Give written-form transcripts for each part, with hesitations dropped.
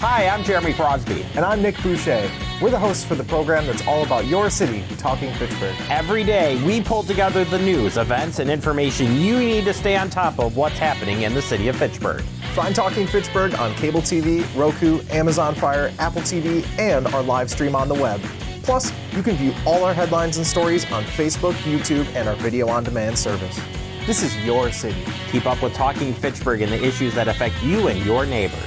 Hi, I'm Jeremy Crosby. And I'm Nick Boucher. We're the hosts for the program that's all about your city, Talking Fitchburg. Every day, we pull together the news, events, and information you need to stay on top of what's happening in the city of Fitchburg. Find Talking Fitchburg on cable TV, Roku, Amazon Fire, Apple TV, and our live stream on the web. Plus, you can view all our headlines and stories on Facebook, YouTube, and our video on demand service. This is your city. Keep up with Talking Fitchburg and the issues that affect you and your neighbors.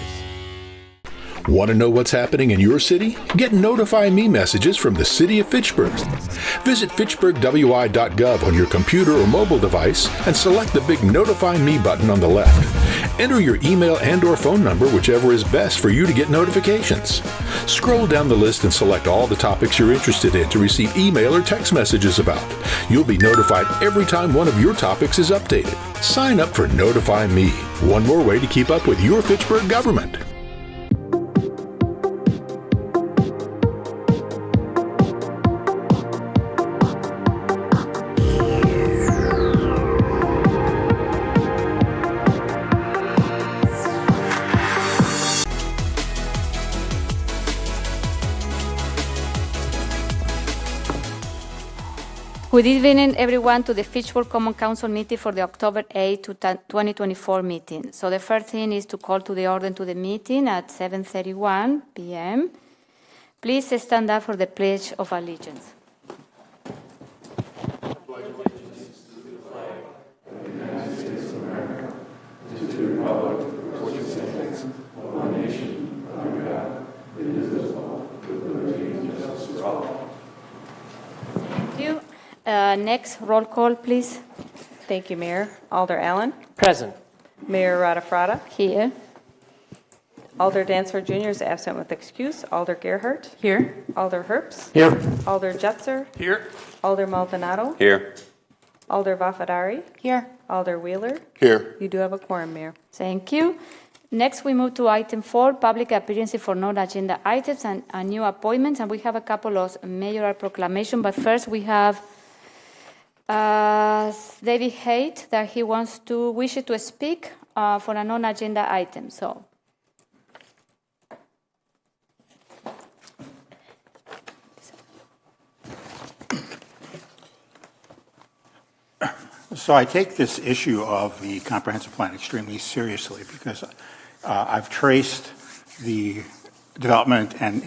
Want to know what's happening in your city? Get Notify Me messages from the City of Fitchburg. Visit fitchburgwi.gov on your computer or mobile device and select the big Notify Me button on the left. Enter your email and/or phone number, whichever is best for you to get notifications. Scroll down the list and select all the topics you're interested in to receive email or text messages about. You'll be notified every time one of your topics is updated. Sign up for Notify Me, one more way to keep up with your Fitchburg government. Good evening, everyone, to the Fitchburg Common Council meeting for the October 8, 2024 meeting. So the first thing is to call to the order to the meeting at 7:31 p.m. Please stand up for the Pledge of Allegiance. Pledge allegiance to the flag of the United States of America, to the republic for which it stands, one nation, under God, indivisible, with liberty and justice for all. Thank you. Next, roll call, please. Thank you, Mayor. Alder Allen. Present. Mayor Radafrada. Here. Alder Dancer Jr. is absent with excuse. Alder Gerhardt. Here. Alder Herbst. Here. Alder Jetzer. Here. Alder Maldonado. Here. Alder Vafadari. Here. Alder Wheeler. Here. You do have a quorum, Mayor. Thank you. Next, we move to item 4, public appearances for non-agenda items and new appointments. And we have a couple of mayoral proclamations. But first, we have David Haight that he wishes to speak for a non-agenda item. So I take this issue of the comprehensive plan extremely seriously because I've traced the development and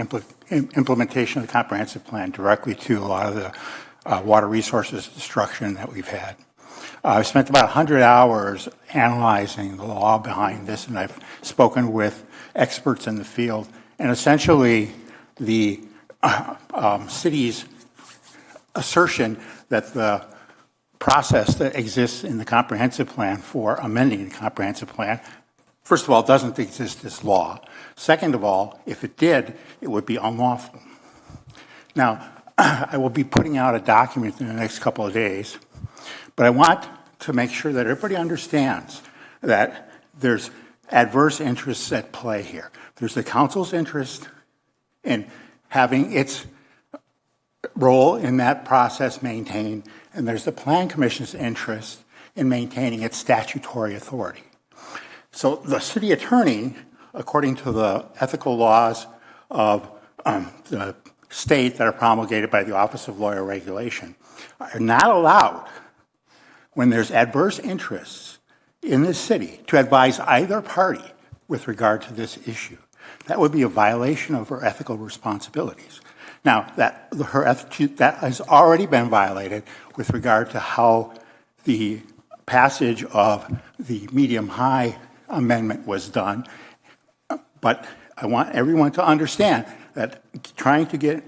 implementation of the comprehensive plan directly to a lot of the water resources destruction that we've had. I've spent about 100 hours analyzing the law behind this, and I've spoken with experts in the field. And essentially, the city's assertion that the process that exists in the comprehensive plan for amending the comprehensive plan, first of all, doesn't exist as law. Second of all, if it did, it would be unlawful. Now, I will be putting out a document in the next couple of days, but I want to make sure that everybody understands that there's adverse interests at play here. There's the council's interest in having its role in that process maintained, and there's the Plan Commission's interest in maintaining its statutory authority. So the city attorney, according to the ethical laws of the state that are promulgated by the Office of Lawyer Regulation, are not allowed, when there's adverse interests in the city, to advise either party with regard to this issue. That would be a violation of her ethical responsibilities. Now, that has already been violated with regard to how the passage of the medium-high amendment was done. But I want everyone to understand that trying to get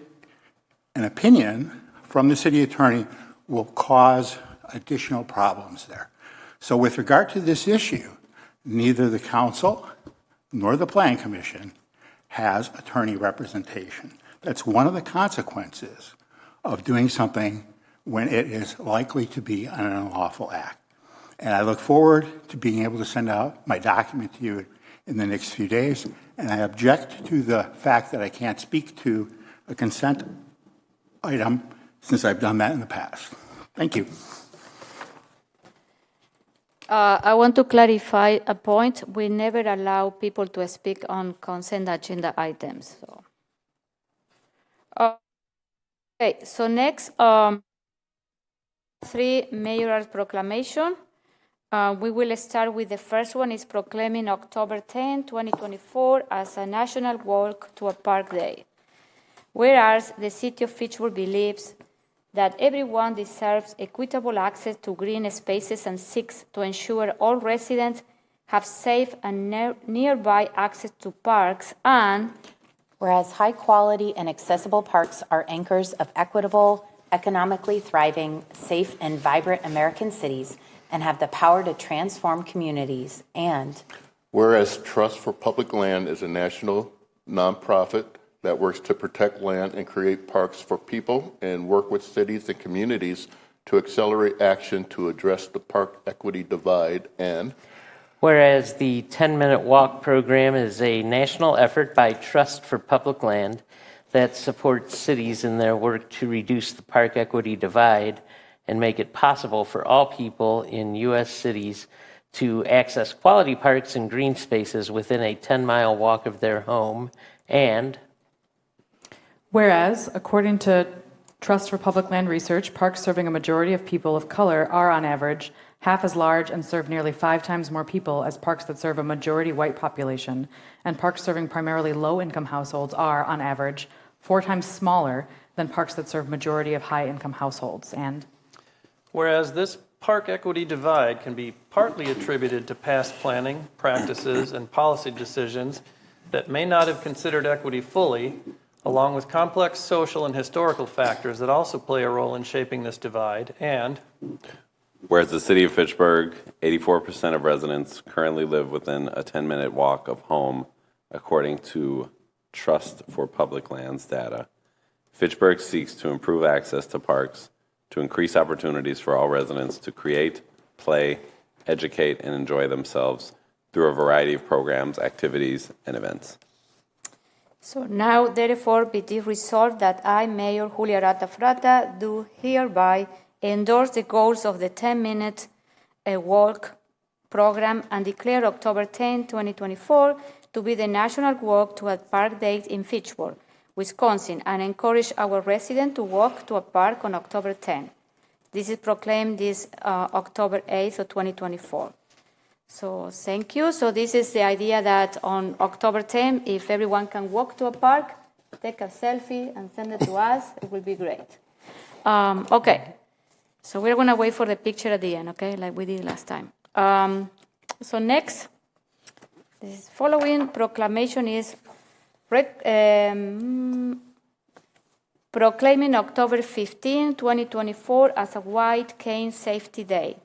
an opinion from the city attorney will cause additional problems there. So with regard to this issue, neither the council nor the Plan Commission has attorney representation. That's one of the consequences of doing something when it is likely to be an unlawful act. And I look forward to being able to send out my document to you in the next few days, and I object to the fact that I can't speak to a consent item since I've done that in the past. Thank you. I want to clarify a point. We never allow people to speak on consent agenda items. So. Okay, so next, 3 mayoral proclamation. We will start with the first one is proclaiming October 10, 2024 as a National Walk to a Park Day. Whereas the City of Fitchburg believes that everyone deserves equitable access to green spaces and seeks to ensure all residents have safe and nearby access to parks, and whereas high-quality and accessible parks are anchors of equitable, economically thriving, safe, and vibrant American cities and have the power to transform communities, and whereas Trust for Public Land is a national nonprofit that works to protect land and create parks for people and work with cities and communities to accelerate action to address the park equity divide, and whereas the 10-minute walk program is a national effort by Trust for Public Land that supports cities in their work to reduce the park equity divide and make it possible for all people in U.S. cities to access quality parks and green spaces within a 10-mile walk of their home, and whereas, according to Trust for Public Land Research, parks serving a majority of people of color are, on average, half as large and serve nearly 5 times more people as parks that serve a majority white population, and parks serving primarily low-income households are, on average, 4 times smaller than parks that serve majority of high-income households, and whereas this park equity divide can be partly attributed to past planning, practices, and policy decisions that may not have considered equity fully, along with complex social and historical factors that also play a role in shaping this divide, and whereas the City of Fitchburg, 84% of residents currently live within a 10-minute walk of home, according to Trust for Public Lands data. Fitchburg seeks to improve access to parks, to increase opportunities for all residents to create, play, educate, and enjoy themselves through a variety of programs, activities, and events. so now, therefore, be it resolved that I, Mayor Julia Rata Frata, do hereby endorse the goals of the 10-minute walk program and declare October 10, 2024 to be the National Walk to a Park Day in Fitchburg, Wisconsin, and encourage our residents to walk to a park on October 10. This is proclaimed this October 8th of 2024. So thank you. So this is the idea that on October 10, if everyone can walk to a park, take a selfie and send it to us, it will be great. Okay. So we're going to wait for the picture at the end, okay, like we did last time. So next, this following proclamation is proclaiming October 15, 2024 as a White Cane Safety Day.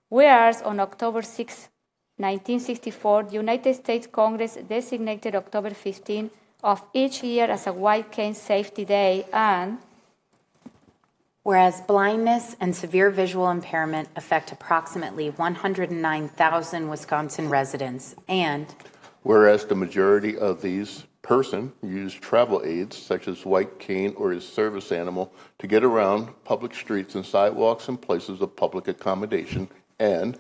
Whereas on October 6, 1964, the United States Congress designated October 15 of each year as a White Cane Safety Day, and whereas blindness and severe visual impairment affect approximately 109,000 Wisconsin residents, and whereas the majority of these person use travel aids such as white cane or his service animal to get around public streets and sidewalks and places of public accommodation, and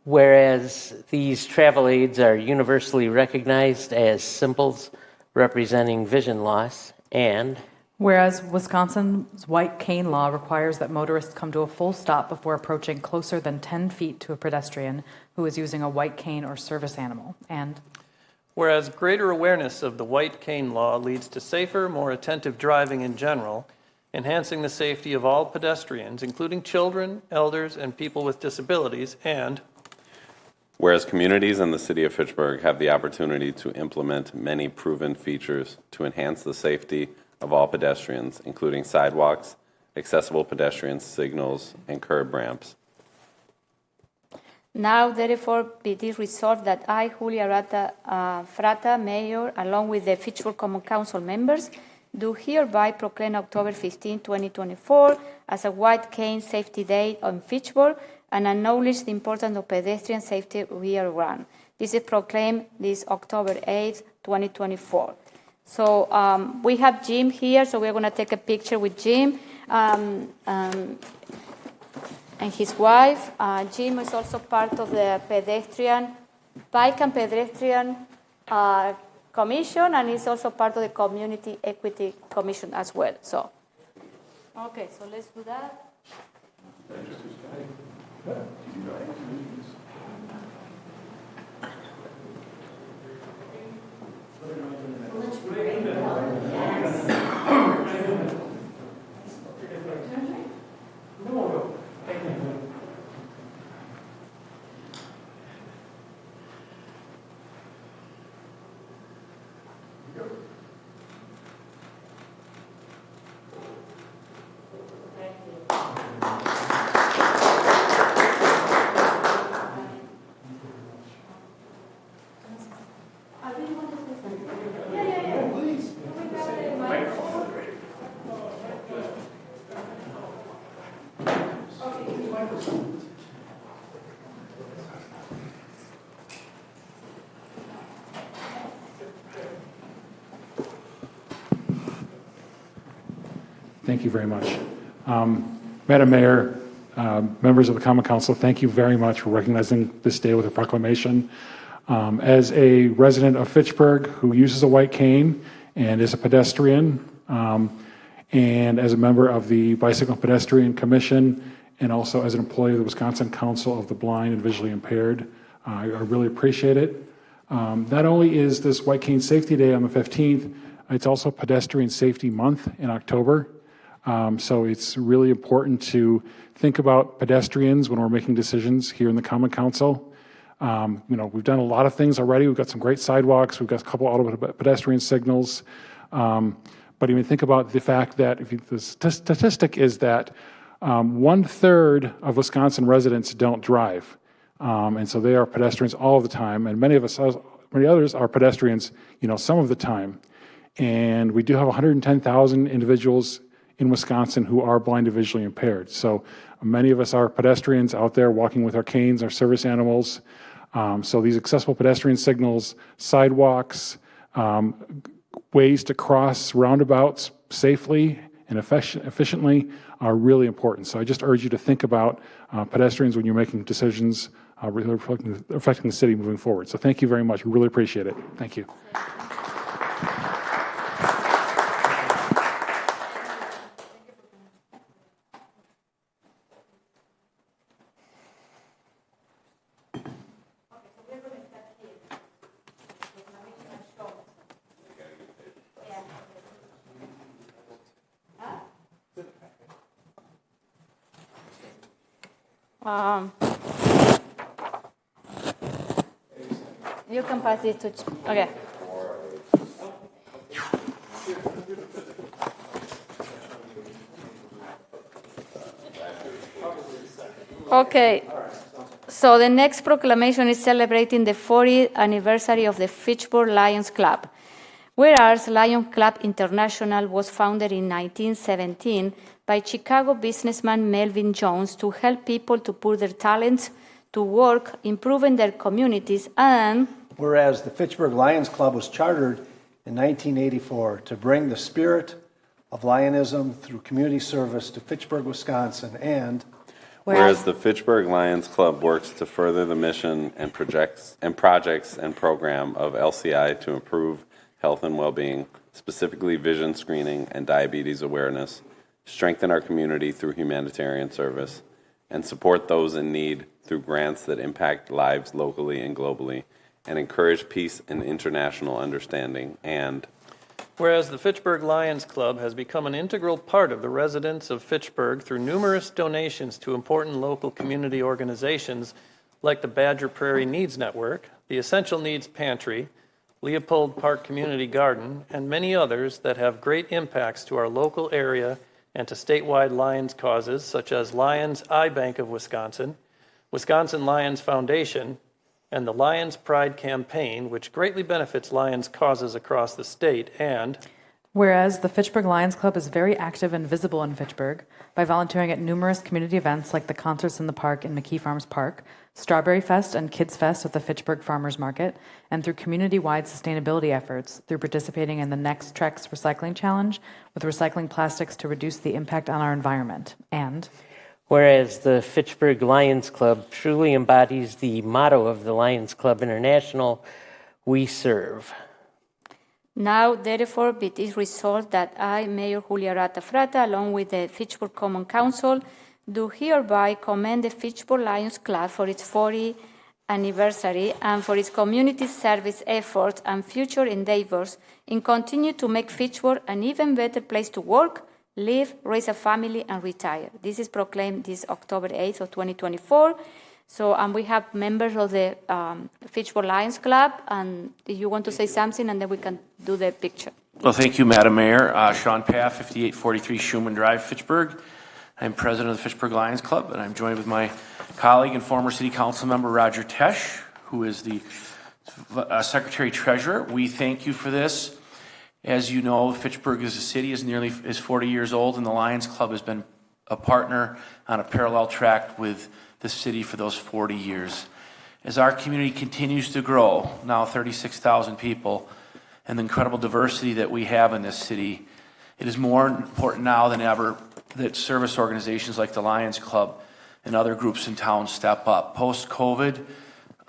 whereas these travel aids are universally recognized as symbols representing vision loss, and whereas Wisconsin's white cane law requires that motorists come to a full stop before approaching closer than 10 feet to a pedestrian who is using a white cane or service animal, and whereas greater awareness of the white cane law leads to safer, more attentive driving in general, enhancing the safety of all pedestrians, including children, elders, and people with disabilities, and whereas communities in the City of Fitchburg have the opportunity to implement many proven features to enhance the safety of all pedestrians, including sidewalks, accessible pedestrian signals, and curb ramps. now, therefore, be it resolved that I, Julia Rata Frata, Mayor, along with the Fitchburg Common Council members, do hereby proclaim October 15, 2024 as a White Cane Safety Day on Fitchburg and acknowledge the importance of pedestrian safety year-round. This is proclaimed this October 8, 2024. So we have Jim here, so we're going to take a picture with Jim. and his wife. Jim is also part of the Bike and Pedestrian Commission, and he's also part of the Community Equity Commission as well. So, okay, so let's do that. Thank you very much. Madam Mayor, members of the Common Council, thank you very much for recognizing this day with a proclamation. As a resident of Fitchburg who uses a white cane and is a pedestrian, and as a member of the Bicycle and Pedestrian Commission, and also as an employee of the Wisconsin Council of the Blind and Visually Impaired, I really appreciate it. Not only is this White Cane Safety Day on the 15th, it's also Pedestrian Safety Month in October. So it's really important to think about pedestrians when we're making decisions here in the Common Council. We've done a lot of things already. We've got some great sidewalks. We've got a couple auto pedestrian signals. But even think about the fact that the statistic is that 1/3 of Wisconsin residents don't drive. And so they are pedestrians all the time. And many others are pedestrians, some of the time. And we do have 110,000 individuals in Wisconsin who are blind and visually impaired. So many of us are pedestrians out there walking with our canes, our service animals. So these accessible pedestrian signals, sidewalks, ways to cross roundabouts safely and efficiently are really important. So I just urge you to think about pedestrians when you're making decisions affecting the city moving forward. So thank you very much. We really appreciate it. Thank you. You can pass this to. Okay. Okay. So the next proclamation is celebrating the 40th anniversary of the Fitchburg Lions Club. Whereas Lions Club International was founded in 1917 by Chicago businessman Melvin Jones to help people to put their talents to work, improving their communities, and whereas the Fitchburg Lions Club was chartered in 1984 to bring the spirit of Lionism through community service to Fitchburg, Wisconsin, and whereas the Fitchburg Lions Club works to further the mission and projects and program of LCI to improve health and well-being, specifically vision screening and diabetes awareness, strengthen our community through humanitarian service, and support those in need through grants that impact lives locally and globally, and encourage peace and international understanding. And whereas the Fitchburg Lions Club has become an integral part of the residents of Fitchburg through numerous donations to important local community organizations like the Badger Prairie Needs Network, the Essential Needs Pantry, Leopold Park Community Garden, and many others that have great impacts to our local area and to statewide Lions causes such as Lions Eye Bank of Wisconsin, Wisconsin Lions Foundation, and the Lions Pride Campaign, which greatly benefits Lions causes across the state. And whereas the Fitchburg Lions Club is very active and visible in Fitchburg by volunteering at numerous community events like the Concerts in the Park in McKee Farms Park, Strawberry Fest and Kids Fest at the Fitchburg Farmers Market, and through community-wide sustainability efforts through participating in the Next Trex Recycling Challenge with recycling plastics to reduce the impact on our environment. And Whereas the Fitchburg Lions Club truly embodies the motto of the Lions Club International, "We serve." Now, therefore, be it resolved that I, Mayor Julia Rata Frata, along with the Fitchburg Common Council, do hereby commend the Fitchburg Lions Club for its 40th anniversary and for its community service efforts and future endeavors in continue to make Fitchburg an even better place to work, live, raise a family, and retire. This is proclaimed this October 8th of 2024. So, and we have members of the Fitchburg Lions Club, and if you want to say something, and then we can do the picture. Well, thank you, Madam Mayor. Sean Paff, 5843 Schuman Drive, Fitchburg. I'm president of the Fitchburg Lions Club, and I'm joined with my colleague and former city council member Roger Tesh, who is the secretary treasurer. We thank you for this. As you know, Fitchburg as a city is 40 years old, and the Lions Club has been a partner on a parallel track with the city for those 40 years. As our community continues to grow, now 36,000 people, and the incredible diversity that we have in this city, it is more important now than ever that service organizations like the Lions Club and other groups in town step up. Post-COVID,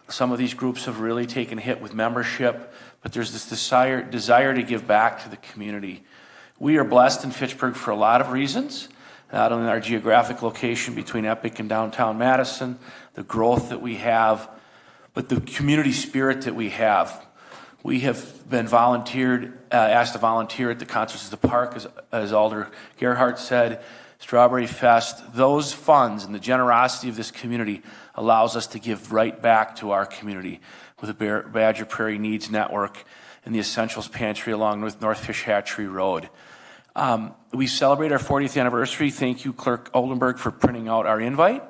some of these groups have really taken a hit with membership, but there's this desire to give back to the community. We are blessed in Fitchburg for a lot of reasons, not only our geographic location between Epic and downtown Madison, the growth that we have, but the community spirit that we have. We have been asked to volunteer at the Concerts at the Park, as Alder Gerhardt said, Strawberry Fest. Those funds and the generosity of this community allows us to give right back to our community with the Badger Prairie Needs Network and the Essentials Pantry along with North Fish Hatchery Road. We celebrate our 40th anniversary. Thank you, Clerk Oldenburg, for printing out our invite.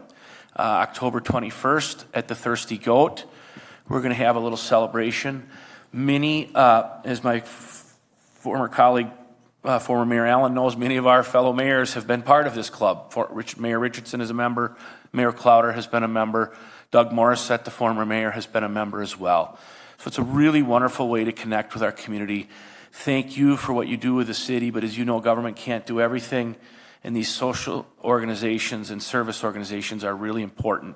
October 21st at the Thirsty Goat. We're going to have a little celebration. Many, as my former colleague, former Mayor Allen knows, many of our fellow mayors have been part of this club. Mayor Richardson is a member. Mayor Clowder has been a member. Doug Morissette, the former mayor, has been a member as well. So it's a really wonderful way to connect with our community. Thank you for what you do with the city, but as you know, government can't do everything, and these social organizations and service organizations are really important.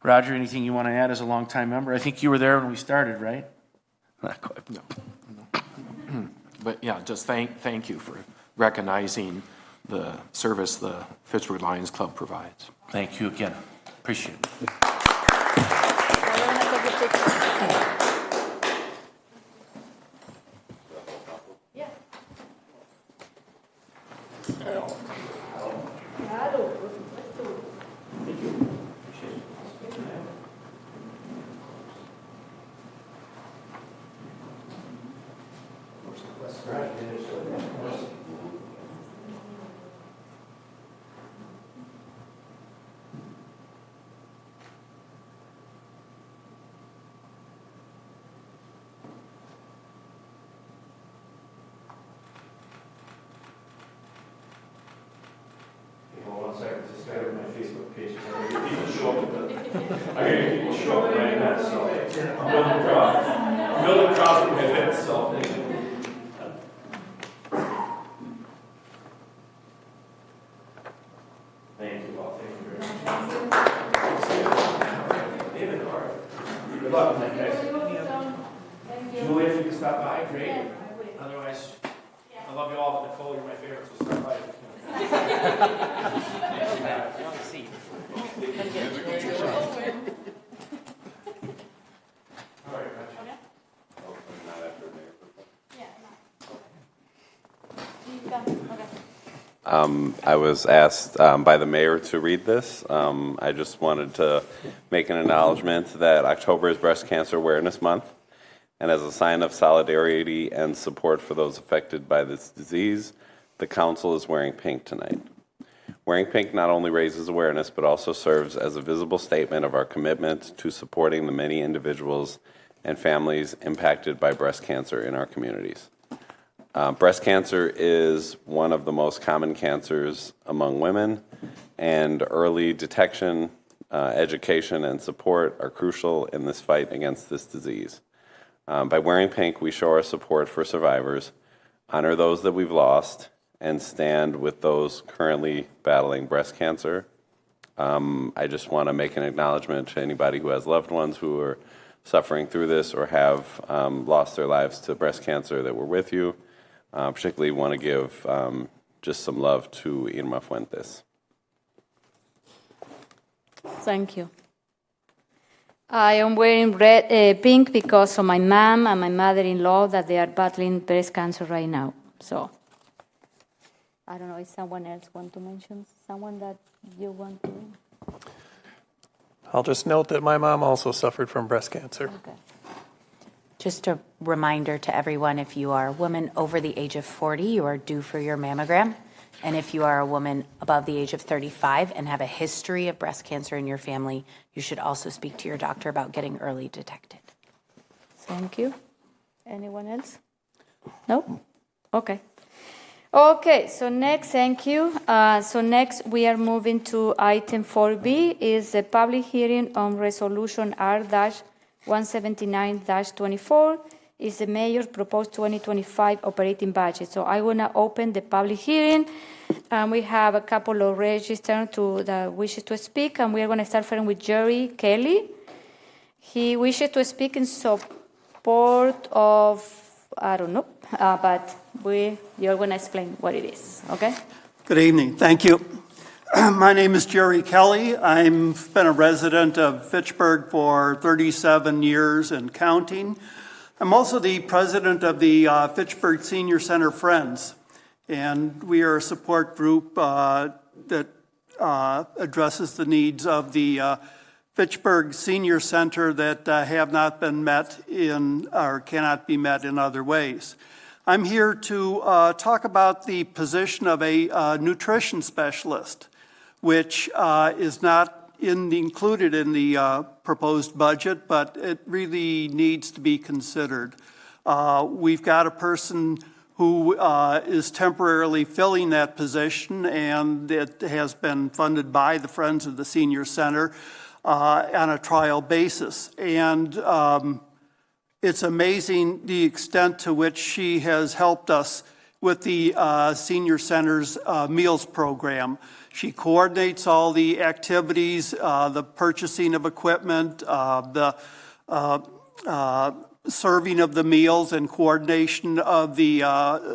Roger, anything you want to add as a longtime member? I think you were there when we started, right? Not quite. No. But yeah, just thank you for recognizing the service the Fitchburg Lions Club provides. Thank you again. Appreciate it. I was asked by the mayor to read this. I just wanted to make an acknowledgement that October is Breast Cancer Awareness Month, and as a sign of solidarity and support for those affected by this disease, the council is wearing pink tonight. Wearing pink not only raises awareness, but also serves as a visible statement of our commitment to supporting the many individuals and families impacted by breast cancer in our communities. Breast cancer is one of the most common cancers among women, and early detection, education, and support are crucial in this fight against this disease. By wearing pink, we show our support for survivors, honor those that we've lost, and stand with those currently battling breast cancer I just want to make an acknowledgement to anybody who has loved ones who are suffering through this or have lost their lives to breast cancer that were with you. Particularly want to give just some love to Irma Fuentes. Thank you. I am wearing pink because of my mom and my mother-in-law that they are battling breast cancer right now. So I don't know if someone else want to mention someone that you want to. I'll just note that my mom also suffered from breast cancer. Okay. Just a reminder to everyone, if you are a woman over the age of 40, you are due for your mammogram. And if you are a woman above the age of 35 and have a history of breast cancer in your family, you should also speak to your doctor about getting early detected. Thank you. Anyone else? No? Okay. Okay, so next, thank you. So next we are moving to item 4B, is the public hearing on resolution R-179-24, is the mayor's proposed 2025 operating budget. So I want to open the public hearing. We have a couple of registrants that wishes to speak, and we are going to start first with Jerry Kelly. He wishes to speak in support of, I don't know, but you're going to explain what it is, okay? Good evening. Thank you. My name is Jerry Kelly. I've been a resident of Fitchburg for 37 years and counting. I'm also the president of the Fitchburg Senior Center Friends, and we are a support group that addresses the needs of the Fitchburg Senior Center that have not been met or cannot be met in other ways. I'm here to talk about the position of a nutrition specialist, which is not included in the proposed budget, but it really needs to be considered. We've got a person who is temporarily filling that position, and it has been funded by the Friends of the Senior Center on a trial basis. And it's amazing the extent to which she has helped us with the Senior Center's meals program. She coordinates all the activities, the purchasing of equipment, the serving of the meals, and coordination of the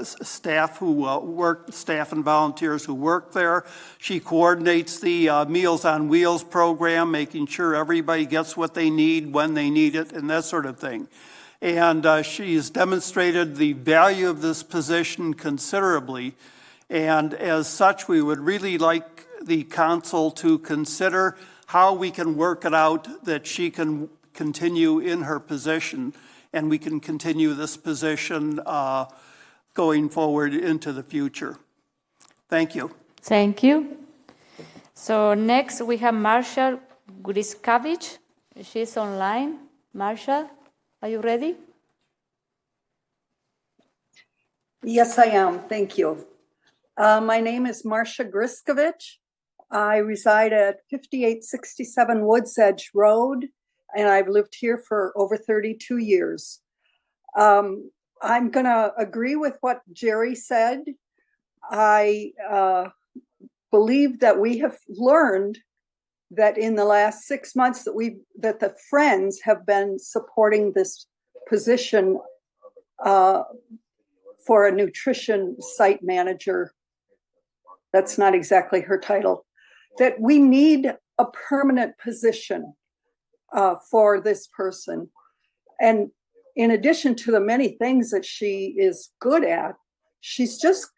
staff and volunteers who work there. She coordinates the Meals on Wheels program, making sure everybody gets what they need when they need it, and that sort of thing. And she's demonstrated the value of this position considerably. And as such, we would really like the council to consider how we can work it out that she can continue in her position, and we can continue this position going forward into the future. Thank you. Thank you. So next we have Marsha Griskavich. She's online. Marsha, are you ready? Yes, I am. Thank you. My name is Marsha Griskavich. I reside at 5867 Woods Edge Road, and I've lived here for over 32 years. I'm going to agree with what Jerry said. I believe that we have learned that in the last 6 months that the Friends have been supporting this position for a nutrition site manager. That's not exactly her title. That we need a permanent position for this person. And in addition to the many things that she is good at, she's just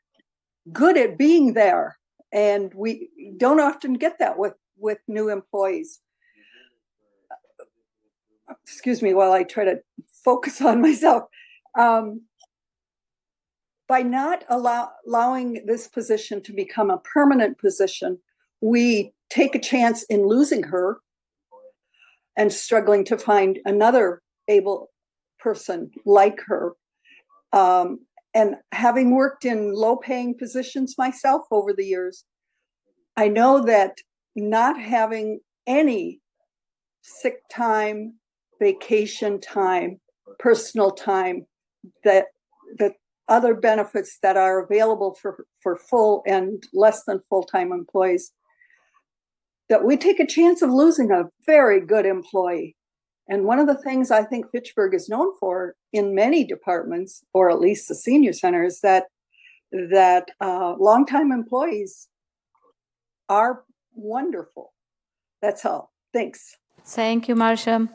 good at being there. And we don't often get that with new employees. Excuse me while I try to focus on myself. By not allowing this position to become a permanent position, we take a chance in losing her and struggling to find another able person like her. And having worked in low-paying positions myself over the years, I know that not having any sick time, vacation time, personal time, that other benefits that are available for full and less than full-time employees, that we take a chance of losing a very good employee. And one of the things I think Fitchburg is known for in many departments, or at least the senior center, is that longtime employees are wonderful. That's all. Thanks. Thank you, Marcia.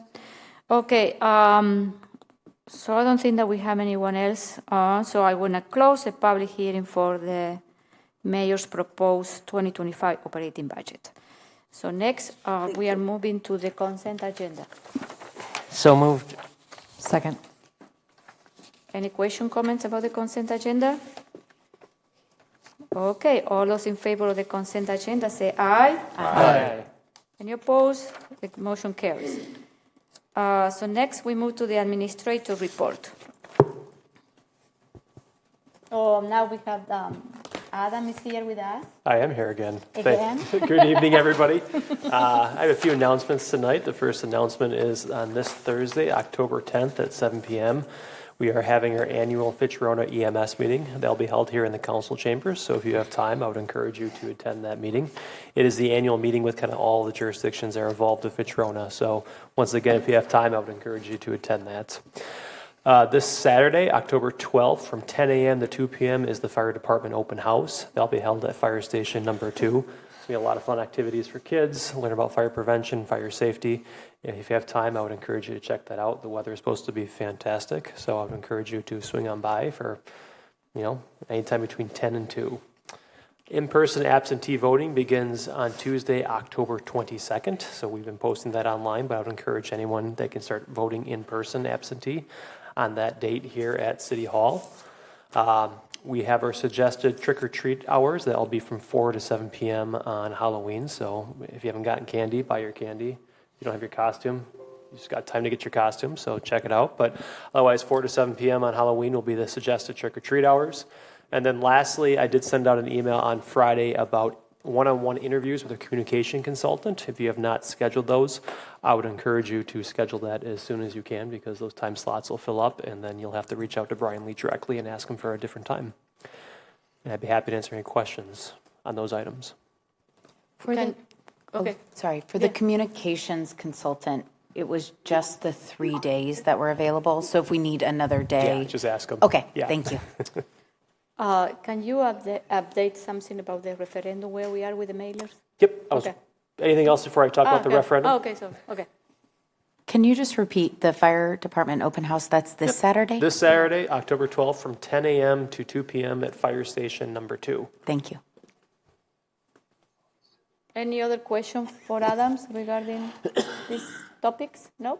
Okay, so I don't think that we have anyone else. So I want to close the public hearing for the mayor's proposed 2025 operating budget. So next, we are moving to the consent agenda. So moved. Second. Any question, comments about the consent agenda? Okay, all those in favor of the consent agenda say aye. Aye. Any opposed? The motion carries. So next we move to the administrator report. Oh, now we have Adam is here with us. I am here again. Again. Good evening, everybody. I have a few announcements tonight. The first announcement is on this Thursday, October 10th at 7 p.m. We are having our annual Fitch-Rona EMS meeting. That'll be held here in the council chambers, so if you have time, I would encourage you to attend that meeting. It is the annual meeting with kind of all the jurisdictions that are involved with Fitch-Rona, so once again, if you have time, I would encourage you to attend that. This Saturday, October 12th, from 10 a.m. to 2 p.m. is the fire department open house. That'll be held at Fire Station number 2. We have a lot of fun activities for kids, learn about fire prevention, fire safety. If you have time, I would encourage you to check that out. The weather is supposed to be fantastic, so I would encourage you to swing on by for, anytime between 10 and 2. In-person absentee voting begins on Tuesday, October 22nd. So we've been posting that online, but I would encourage anyone that can start voting in person absentee on that date here at City Hall. We have our suggested trick-or-treat hours. That'll be from 4 to 7 p.m. on Halloween. So if you haven't gotten candy, buy your candy. If you don't have your costume, you just got time to get your costume, so check it out. But otherwise, 4 to 7 p.m. on Halloween will be the suggested trick-or-treat hours. And then lastly, I did send out an email on Friday about one-on-one interviews with a communication consultant. If you have not scheduled those, I would encourage you to schedule that as soon as you can, because those time slots will fill up, and then you'll have to reach out to Brian Lee directly and ask him for a different time. And I'd be happy to answer any questions on those items. For the communications consultant, it was just the 3 days that were available. So if we need another day, Yeah, just ask them. Okay, Yeah. thank you. Can you update something about the referendum, where we are with the mailers? Yep. Okay. Anything else before I talk about the good. referendum? Oh, okay. Can you just repeat the fire department open house? That's this Saturday? This Saturday, October 12th, from 10 a.m. to 2 p.m. at Fire Station number 2. Thank you. Any other question for Adams regarding these topics? No?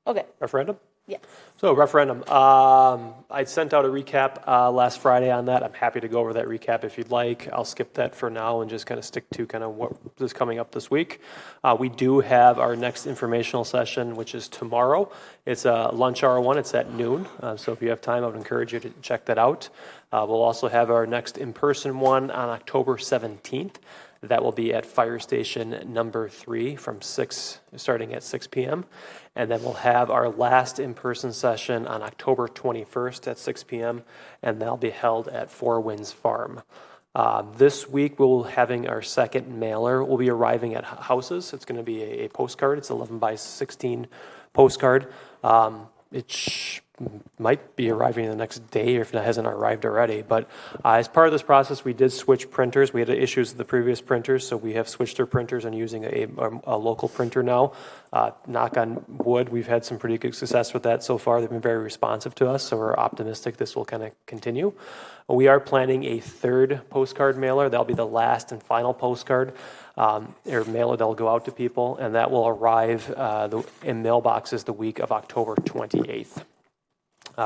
Okay. Referendum? Yeah. So referendum, I sent out a recap last Friday on that. I'm happy to go over that recap if you'd like. I'll skip that for now and just kind of stick to kind of what is coming up this week. We do have our next informational session, which is tomorrow. It's a lunch hour one. It's at noon. So if you have time, I would encourage you to check that out. We'll also have our next in-person one on October 17th. That will be at Fire Station number 3 starting at 6 p.m. And then we'll have our last in-person session on October 21st at 6 p.m. And that'll be held at Four Winds Farm. This week we'll having our second mailer. We'll be arriving at houses. It's going to be a postcard. It's 11 by 16 postcard. It might be arriving the next day, or if it hasn't arrived already. But as part of this process, we did switch printers. We had issues with the previous printers, so we have switched our printers and using a local printer now. Knock on wood, we've had some pretty good success with that so far. They've been very responsive to us, so we're optimistic this will kind of continue. We are planning a third postcard mailer. That'll be the last and final postcard or mailer that'll go out to people, and that will arrive in mailboxes the week of October 28th.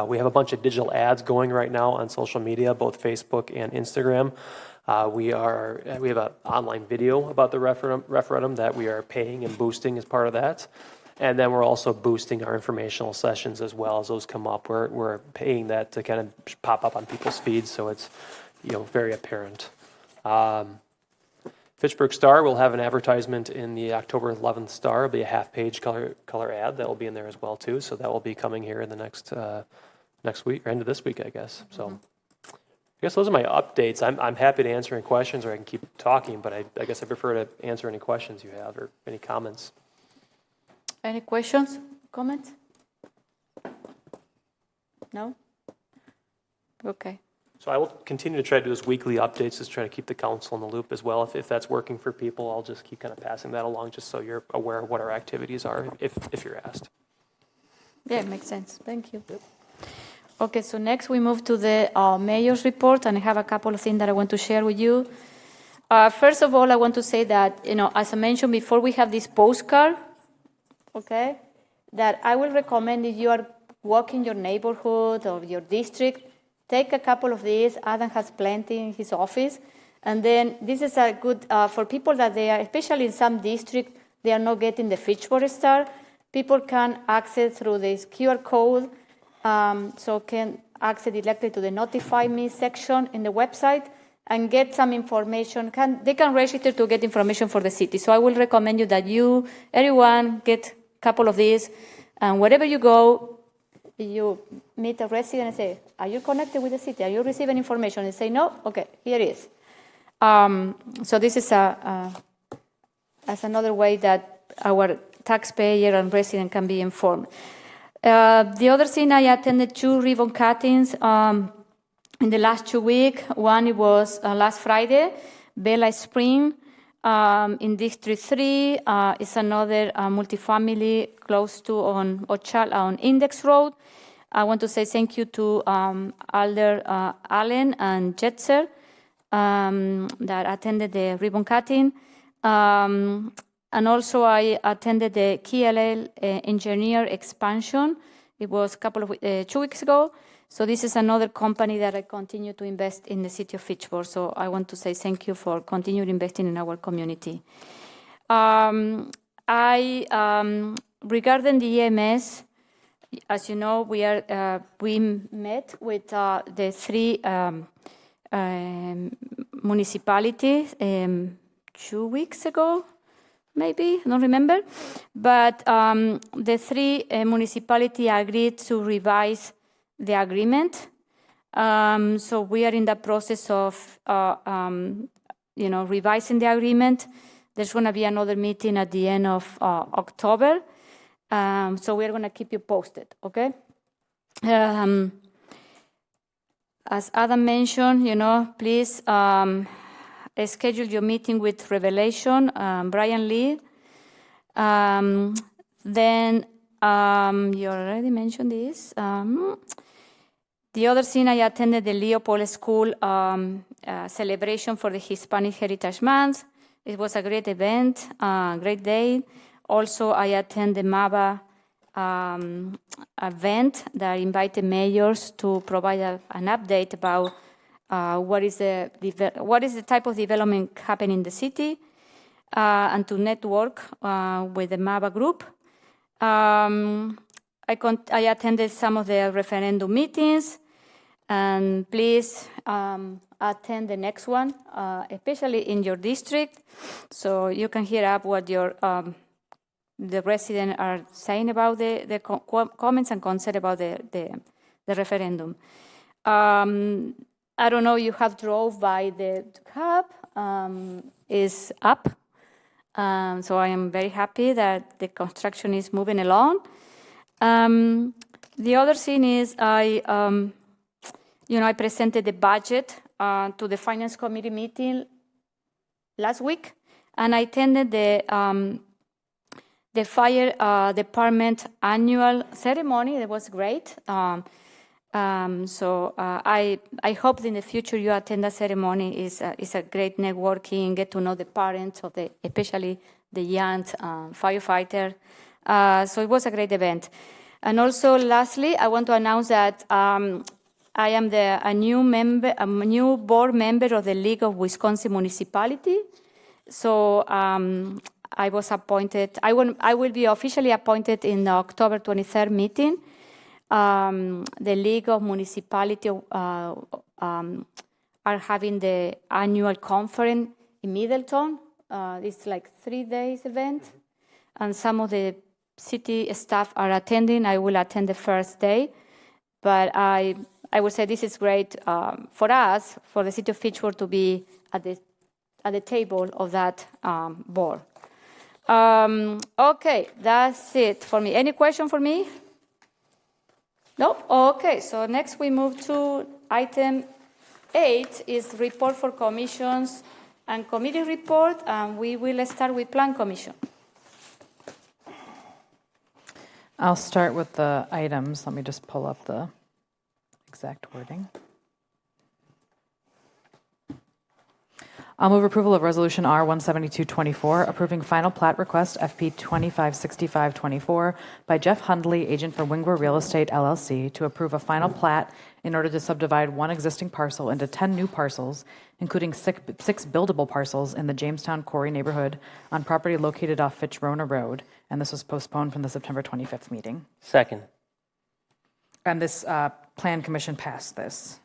We have a bunch of digital ads going right now on social media, both Facebook and Instagram. We have an online video about the referendum that we are paying and boosting as part of that. And then we're also boosting our informational sessions as well as those come up. We're paying that to kind of pop up on people's feeds, so it's very apparent. Fitchburg Star will have an advertisement in the October 11th Star. It'll be a half-page color ad that will be in there as well too. So that will be coming here in the next week, or end of this week, I guess. So I guess those are my updates. I'm happy to answer any questions, or I can keep talking, but I guess I prefer to answer any questions you have or any comments. Any questions, comments? No? Okay. So I will continue to try to do this weekly updates, just try to keep the council in the loop as well. If that's working for people, I'll just keep kind of passing that along just so you're aware of what our activities are if you're asked. Yeah, makes sense. Thank you. Yep. Okay, so next we move to the mayor's report, and I have a couple of things that I want to share with you. First of all, I want to say that, as I mentioned before, we have this postcard, okay, that I will recommend if you are walking your neighborhood or your district, take a couple of these. Adam has plenty in his office. And then this is a good, for people that they are, especially in some districts, they are not getting the Fitchburg Star. People can access through this QR code, so can access directly to the Notify Me section in the website and get some information. They can register to get information for the city. So I will recommend you that everyone get a couple of these. And wherever you go, you meet a resident and say, are you connected with the city? Are you receiving information? And say, no? Okay, here it is. So this is as another way that our taxpayer and resident can be informed. The other thing, I attended 2 ribbon cuttings in the last 2 weeks. One it was last Friday, Bella Spring in District 3. It's another multifamily close to on Index Road. I want to say thank you to Alder Allen and Jetzer that attended the ribbon cutting. And also I attended the KLL engineer expansion. It was 2 weeks ago. So this is another company that I continue to invest in the city of Fitchburg. So I want to say thank you for continuing investing in our community. Regarding the EMS, as you know, we met with the 3 municipalities 2 weeks ago. Maybe, I don't remember. But the 3 municipalities agreed to revise the agreement. So we are in the process of, revising the agreement. There's going to be another meeting at the end of October. So we're going to keep you posted, okay? As Adam mentioned, please schedule your meeting with Revelation, Brian Lee. Then you already mentioned this. The other thing, I attended the Leopold School celebration for the Hispanic Heritage Month. It was a great event, great day. Also, I attended the MABA event that invited mayors to provide an update about what is the type of development happening in the city, and to network with the MABA group. I attended some of the referendum meetings, and please attend the next one, especially in your district, so you can hear up what the residents are saying about the comments and concern about the referendum. I don't know, you have drove by the hub, is up. So I am very happy that the construction is moving along. The other thing is I presented the budget to the Finance Committee meeting last week, and I attended the Fire Department annual ceremony. It was great. So I hope in the future you attend the ceremony. It's a great networking, get to know the parents of especially the young firefighter. So it was a great event. And also, lastly, I want to announce that I am a new board member of the League of Wisconsin Municipality. So I was appointed. I will be officially appointed in the October 23rd meeting. The League of Municipalities are having the annual conference in Middleton. It's like 3 days event, and some of the city staff are attending. I will attend the first day, but I I would say this is great for us, for the city of Fitchburg to be at the table of that board. Okay, that's it for me. Any question for me? No? Okay, so next we move to item 8 is report for commissions and committee report, and we will start with Plan Commission. I'll start with the items. Let me just pull up the exact wording. I'll move approval of Resolution R-17224, approving final plat request FP 256524 by Jeff Hundley, agent for Wingwer Real Estate LLC, to approve a final plat in order to subdivide one existing parcel into 10 new parcels, including six buildable parcels in the Jamestown Quarry neighborhood on property located off Fitchrona Road. And this was postponed from the September 25th meeting. Second. And this Plan Commission passed this.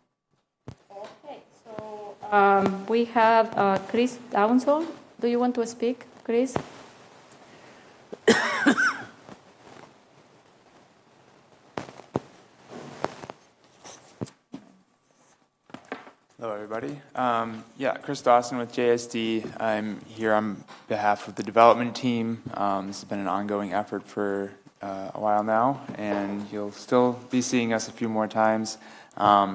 Okay, so we have Chris Downsall. Do you want to speak, Chris? Hello, everybody. Chris Dawson with JSD. I'm here on behalf of the development team. This has been an ongoing effort for a while now, and you'll still be seeing us a few more times.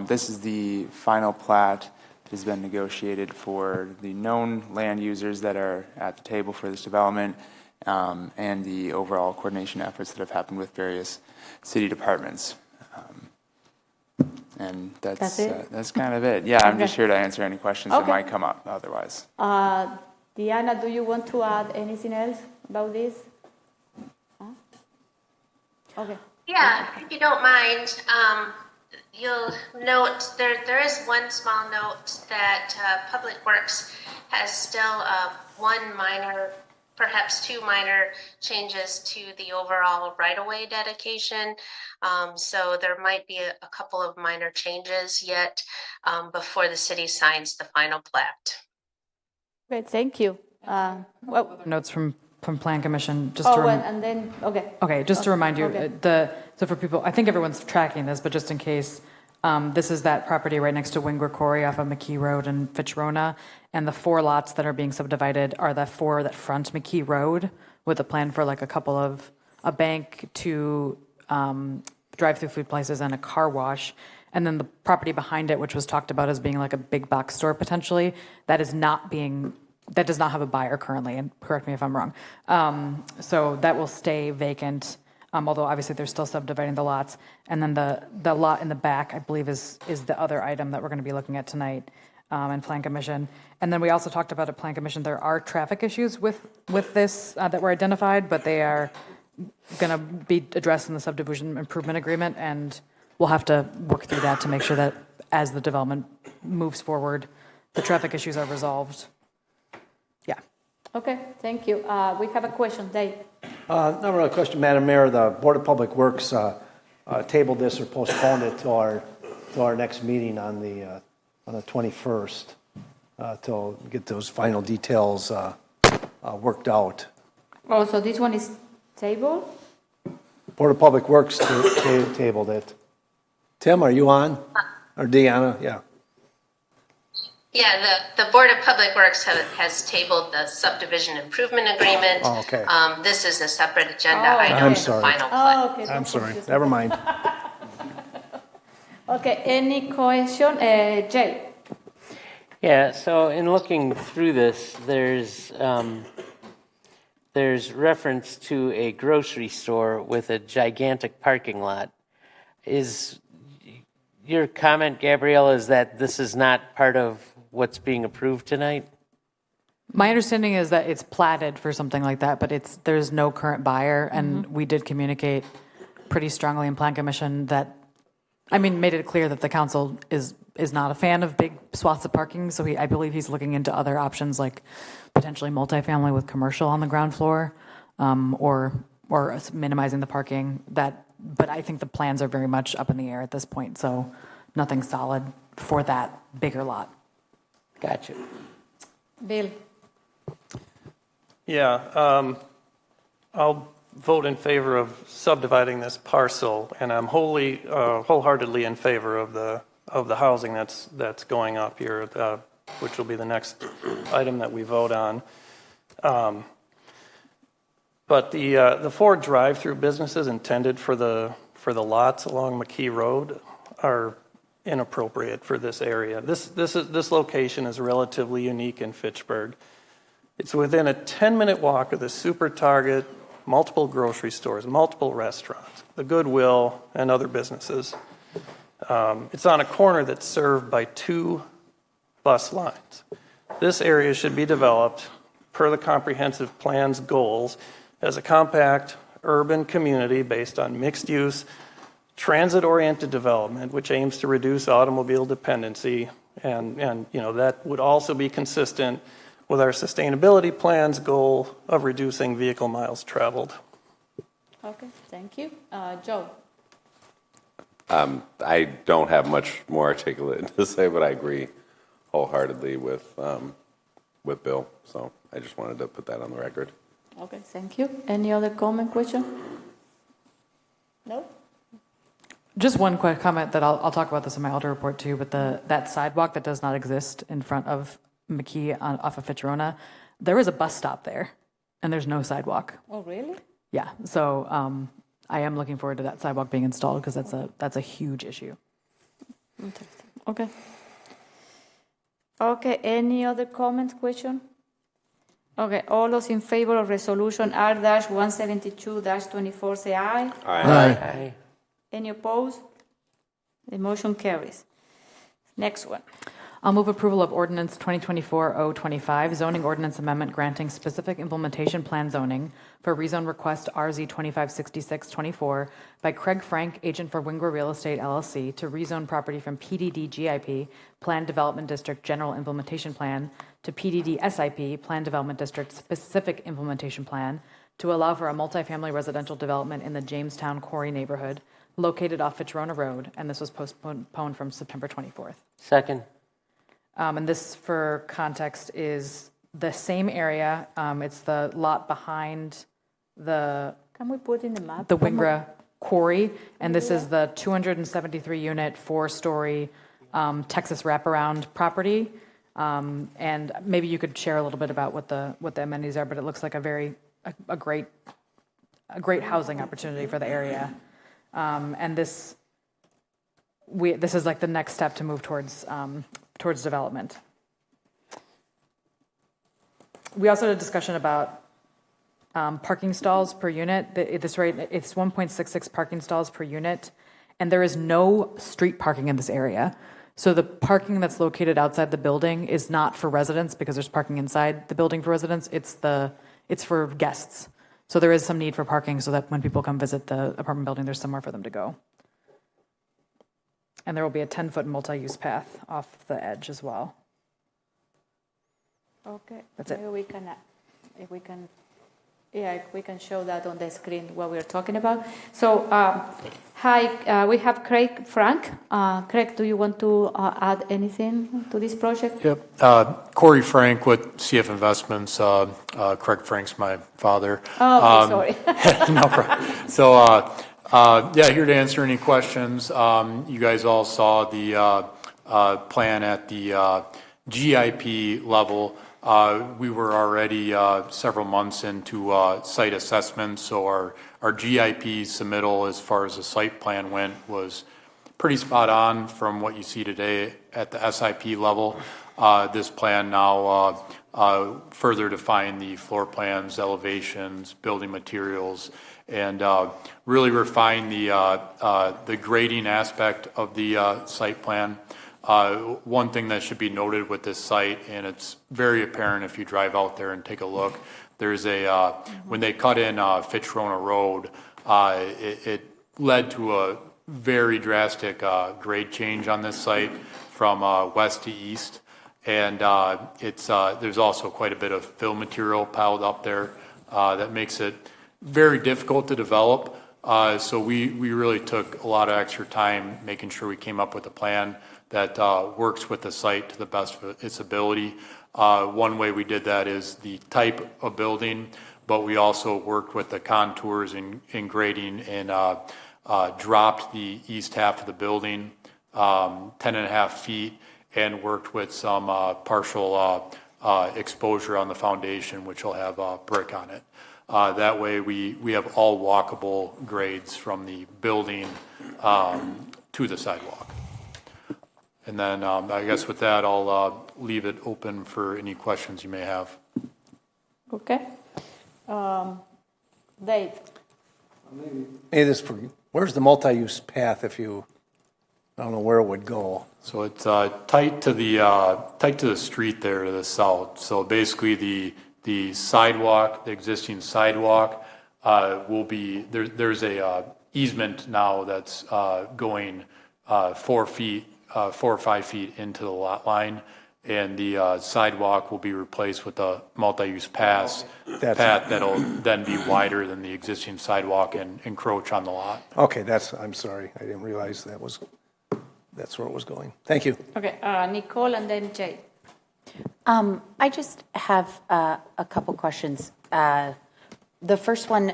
This is the final plat that has been negotiated for the known land users that are at the table for this development, and the overall coordination efforts that have happened with various city departments. And that's kind of it. Yeah, I'm just here to answer any questions that might come up otherwise. Diana, do you want to add anything else about this? Huh? Okay. Yeah, if you don't mind, you'll note there is one small note that Public Works has still one minor, perhaps two minor changes to the overall right-of-way dedication. So there might be a couple of minor changes yet before the city signs the final plat. Great, thank you. Notes from Plan Commission. Just and then, okay. Okay, just to remind you, Okay. So for people, I think everyone's tracking this, but just in case, this is that property right next to Wingwer Quarry off of McKee Road and Fitchrona, and the 4 lots that are being subdivided are the 4 that front McKee Road, with a plan for like a bank, 2 drive-through food places, and a car wash. And then the property behind it, which was talked about as being like a big box store potentially, that does not have a buyer currently, and correct me if I'm wrong. So that will stay vacant, although obviously they're still subdividing the lots. And then the lot in the back, I believe, is the other item that we're going to be looking at tonight in Plan Commission. And then we also talked about at Plan Commission, there are traffic issues with this that were identified, but they are going to be addressed in the subdivision improvement agreement, and we'll have to work through that to make sure that as the development moves forward, the traffic issues are resolved. Yeah. Okay, thank you. We have a question, Dave. Not really a question, Madam Mayor. The Board of Public Works tabled this or postponed it to our next meeting on the 21st to get those final details worked out. Oh, so this one is tabled? Board of Public Works tabled it. Tim, are you on? Or Deanna? Yeah. Yeah, the Board of Public Works has tabled the subdivision improvement agreement. Oh, okay. This is a separate agenda item. I'm the sorry. final plat. Okay. I'm sorry. Never mind. Okay, any question? Jay? Yeah, so in looking through this, there's reference to a grocery store with a gigantic parking lot. Is your comment, Gabrielle, is that this is not part of what's being approved tonight? My understanding is that it's platted for something like that, but there's no current buyer, and we did communicate pretty strongly in Plan Commission that, made it clear that the council is not a fan of big swaths of parking, so I believe he's looking into other options like potentially multifamily with commercial on the ground floor, or minimizing the parking. But I think the plans are very much up in the air at this point, so nothing solid for that bigger lot. Gotcha. Bill? Yeah, I'll vote in favor of subdividing this parcel, and I'm wholeheartedly in favor of the housing that's going up here, which will be the next item that we vote on. But the 4 drive-through businesses intended for the lots along McKee Road are inappropriate for this area. This location is relatively unique in Fitchburg. It's within a 10-minute walk of the Super Target, multiple grocery stores, multiple restaurants, the Goodwill, and other businesses. It's on a corner that's served by 2 bus lines. This area should be developed per the comprehensive plan's goals as a compact urban community based on mixed-use, transit-oriented development, which aims to reduce automobile dependency, and that would also be consistent with our sustainability plan's goal of reducing vehicle miles traveled. Okay, thank you. Joe? I don't have much more articulate to say, but I agree wholeheartedly with Bill. So I just wanted to put that on the record. Okay, thank you. Any other comment, question? No? Just one quick comment that I'll talk about this in my Alder report too, but that sidewalk that does not exist in front of McKee off of Fitzrona, there is a bus stop there, and there's no sidewalk. Oh, really? Yeah, so I am looking forward to that sidewalk being installed because that's a huge issue. Interesting. Okay. Okay, any other comments, question? Okay, all those in favor of resolution R-172-24 say aye. Aye. Any opposed? The motion carries. Next one. I'll move approval of ordinance 2024-025, zoning ordinance amendment granting specific implementation plan zoning for rezone request RZ 2566-24 by Craig Frank, agent for Wingra Real Estate LLC, to rezone property from PDD GIP, Planned Development District General Implementation Plan, to PDD SIP, Planned Development District Specific Implementation Plan, to allow for a multifamily residential development in the Jamestown Quarry neighborhood located off Fitzrona Road, and this was postponed from September 24th. Second. And this, for context, is the same area. It's the lot behind the Can we put in the map? the Wingra Quarry, and this is the 273-unit, 4-story Texas wraparound property. And maybe you could share a little bit about what the amenities are, but it looks like a great housing opportunity for the area. And this is like the next step to move towards development. We also had a discussion about parking stalls per unit. At this rate, it's 1.66 parking stalls per unit, and there is no street parking in this area. So the parking that's located outside the building is not for residents because there's parking inside the building for residents. It's for guests. So there is some need for parking so that when people come visit the apartment building, there's somewhere for them to go. And there will be a 10-foot multi-use path off the edge as well. Okay. That's it. Maybe if we can show that on the screen what we're talking about. So, hi, we have Craig Frank. Craig, do you want to add anything to this project? Yep. Corey Frank with CF Investments. Craig Frank's my father. Oh, okay, sorry. No problem. So, here to answer any questions. You guys all saw the plan at the GIP level. We were already several months into site assessment, so our GIP submittal as far as the site plan went was pretty spot on from what you see today at the SIP level. This plan now further define the floor plans, elevations, building materials, and really refine the grading aspect of the site plan. One thing that should be noted with this site, and it's very apparent if you drive out there and take a look, there's when they cut in Fitzrona Road, it led to a very drastic grade change on this site from west to east. And there's also quite a bit of fill material piled up there that makes it very difficult to develop. So we really took a lot of extra time making sure we came up with a plan that works with the site to the best of its ability. One way we did that is the type of building, but we also worked with the contours and grading and dropped the east half of the building 10.5 feet and worked with some partial exposure on the foundation, which will have brick on it. That way we have all walkable grades from the building to the sidewalk. And then I guess with that, I'll leave it open for any questions you may have. Okay. Dave. Hey, where's the multi-use path if you, I don't know where it would go. So it's tight to the street there to the south. So basically the sidewalk, the existing sidewalk, will be there's a easement now that's going 4 or 5 feet into the lot line, and the sidewalk will be replaced with a multi-use path that'll then be wider than the existing sidewalk and encroach on the lot. Okay, I'm sorry. I didn't realize that's where it was going. Thank you. Okay, Nicole and then Jay. I just have a couple questions. The first one,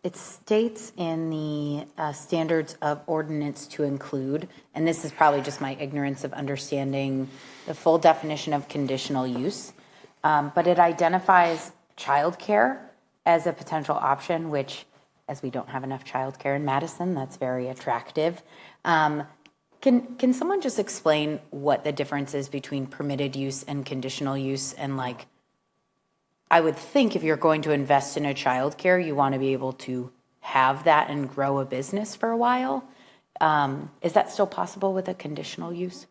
it states in the standards of ordinance to include, and this is probably just my ignorance of understanding the full definition of conditional use, but it identifies childcare as a potential option, which, as we don't have enough childcare in Madison, that's very attractive. Can someone just explain what the difference is between permitted use and conditional use? And like, I would think if you're going to invest in a childcare, you want to be able to have that and grow a business for a while. Is that still possible with a conditional use?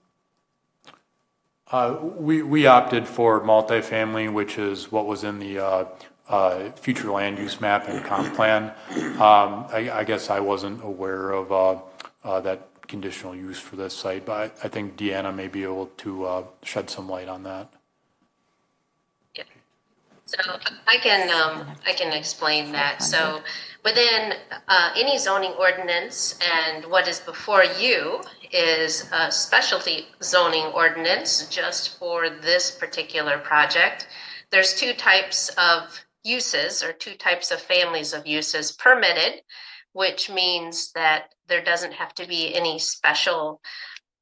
We opted for multifamily, which is what was in the future land use map and comp plan. I guess I wasn't aware of that conditional use for this site, but I think Deanna may be able to shed some light on that. Yeah. So I can explain that. So within any zoning ordinance, and what is before you is a specialty zoning ordinance just for this particular project. There's two types of uses or two types of families of uses: permitted, which means that there doesn't have to be any special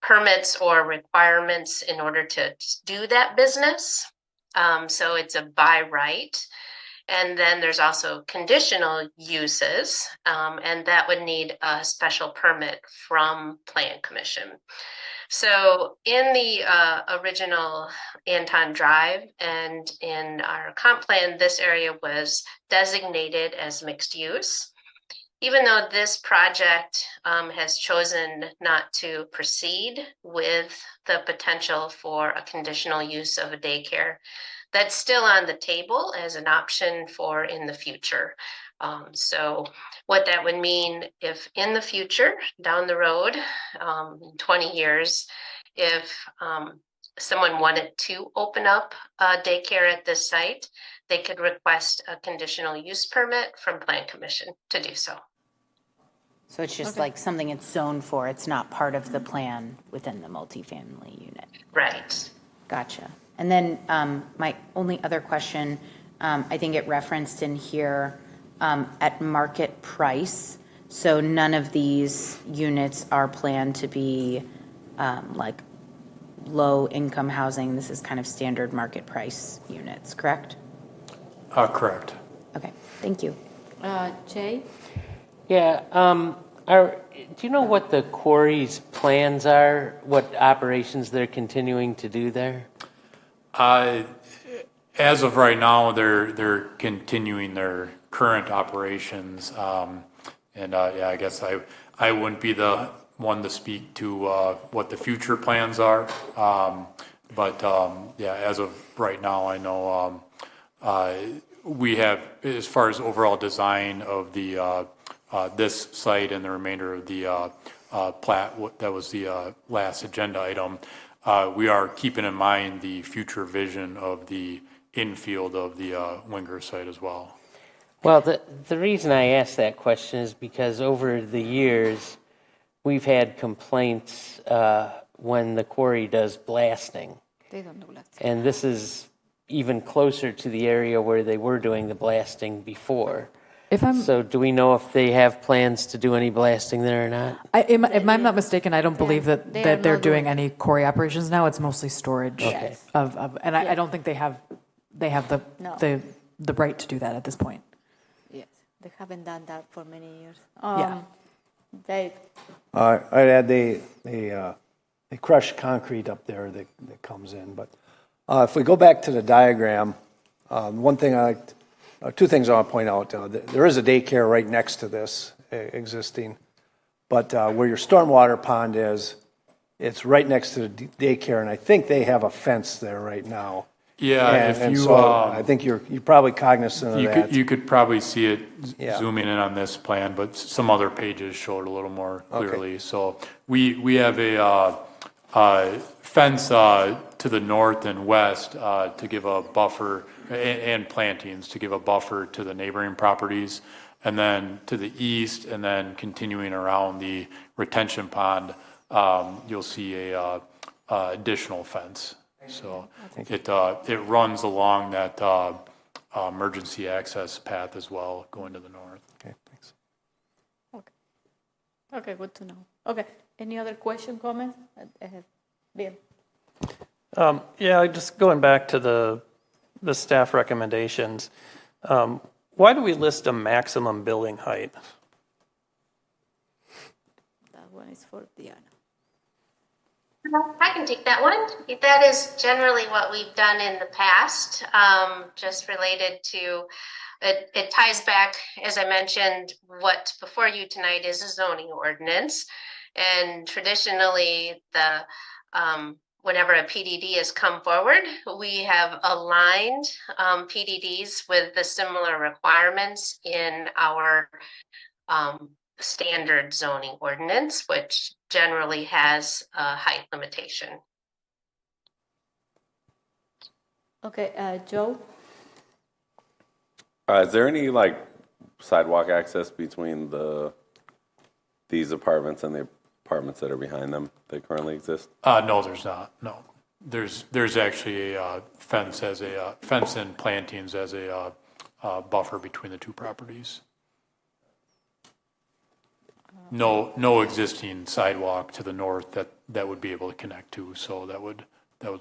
permits or requirements in order to do that business. So it's a by right. And then there's also conditional uses, and that would need a special permit from Plan Commission. So in the original Anton Drive and in our comp plan, this area was designated as mixed use. Even though this project has chosen not to proceed with the potential for a conditional use of a daycare, that's still on the table as an option for in the future. So what that would mean if in the future, down the road, in 20 years, if someone wanted to open up a daycare at this site, they could request a conditional use permit from Plan Commission to do so. So it's just like something it's zoned for. It's not part of the plan within the multifamily unit. Right. Gotcha. And then my only other question, I think it referenced in here at market price. So none of these units are planned to be like low income housing. This is kind of standard market price units, correct? Correct. Okay, thank you. Jay? Yeah, do you know what the quarry's plans are, what operations they're continuing to do there? As of right now, they're continuing their current operations, and I guess I wouldn't be the one to speak to what the future plans are, but as of right now, I know we have, as far as overall design of the this site and the remainder of the plat, that was the last agenda item. We are keeping in mind the future vision of the infield of the Winger site as well. Well, the reason I asked that question is because over the years, we've had complaints when the quarry does blasting. They don't do that. And this is even closer to the area where they were doing the blasting before. If I'm So do we know if they have plans to do any blasting there or not? if I'm not mistaken, I don't believe that they are they're not doing doing any quarry operations now. It's mostly storage Okay. of and I don't think they have No. the right to do that at this point. Yes, they haven't done that for many years. Yeah. Dave, I'd add they crush concrete up there that comes in. But if we go back to the diagram, one thing two things I want to point out. There is a daycare right next to this existing, but where your stormwater pond is, it's right next to the daycare, and I think they have a fence there right now. Yeah, And so I think you're probably cognizant of that. You could probably see it Yeah. zooming in on this plan, but some other pages show it a little more clearly. Okay. So we have a fence to the north and west to give a buffer and plantings to give a buffer to the neighboring properties, and then to the east, and then continuing around the retention pond, you'll see a additional fence. So it runs along that emergency access path as well, going to the north. Okay, thanks. okay, good to know. Okay, any other question, comments? Bill? Yeah, just going back to the staff recommendations. Why do we list a maximum building height? That one is for Diana. I can take that one. That is generally what we've done in the past, just related to, it ties back, as I mentioned, what before you tonight is a zoning ordinance. And traditionally, whenever a PDD has come forward, we have aligned PDDs with the similar requirements in our standard zoning ordinance, which generally has a height limitation. Okay, Joe? Is there any sidewalk access between these apartments and the apartments that are behind them that currently exist? No, there's not. No, there's actually a fence fence and plantings as a buffer between the two properties. No existing sidewalk to the north that would be able to connect to, so that would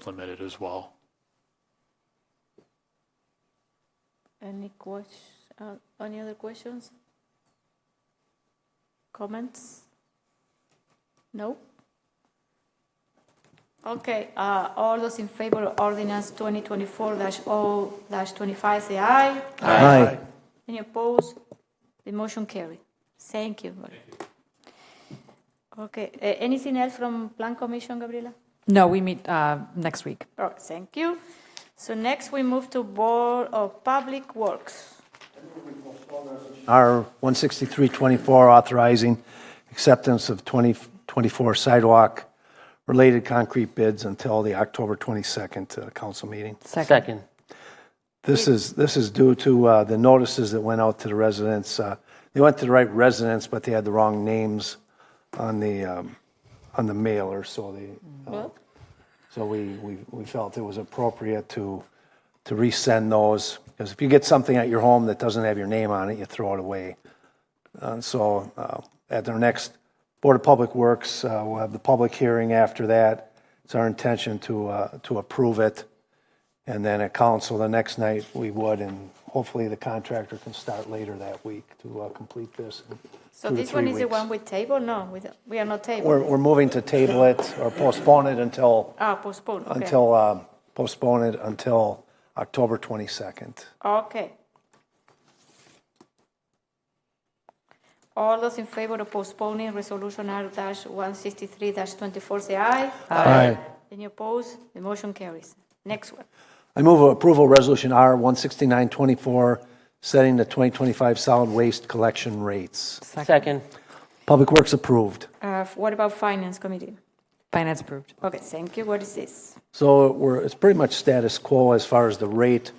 limit it as well. Any other questions? Comments? No? Okay, all those in favor of ordinance 2024-0-25 say aye. Aye. Any opposed? The motion carried. Thank you. Okay, anything else from Plan Commission, Gabriela? No, we meet next week. All right, thank you. So next we move to Board of Public Works. Our 16324 authorizing acceptance of 2024 sidewalk related concrete bids until the October 22nd council meeting. Second. This is due to the notices that went out to the residents. They went to the right residents, but they had the wrong names on the mailer. So we felt it was appropriate to resend those, because if you get something at your home that doesn't have your name on it, you throw it away. So at our next Board of Public Works, we'll have the public hearing after that. It's our intention to approve it. And then at council the next night we would, and hopefully the contractor can start later that week to complete this. So this one is the one with table? No, we are not table. We're moving to table it or postpone it until Postpone. Okay. Postpone it until October 22nd. Okay. All those in favor of postponing resolution R-163-24 say aye. Aye. Any opposed? The motion carries. Next one. I move approval resolution R-16924, setting the 2025 solid waste collection rates. Second. Public Works approved. What about Finance Committee? Finance approved. Okay, thank you. What is this? So it's pretty much status quo as far as the rate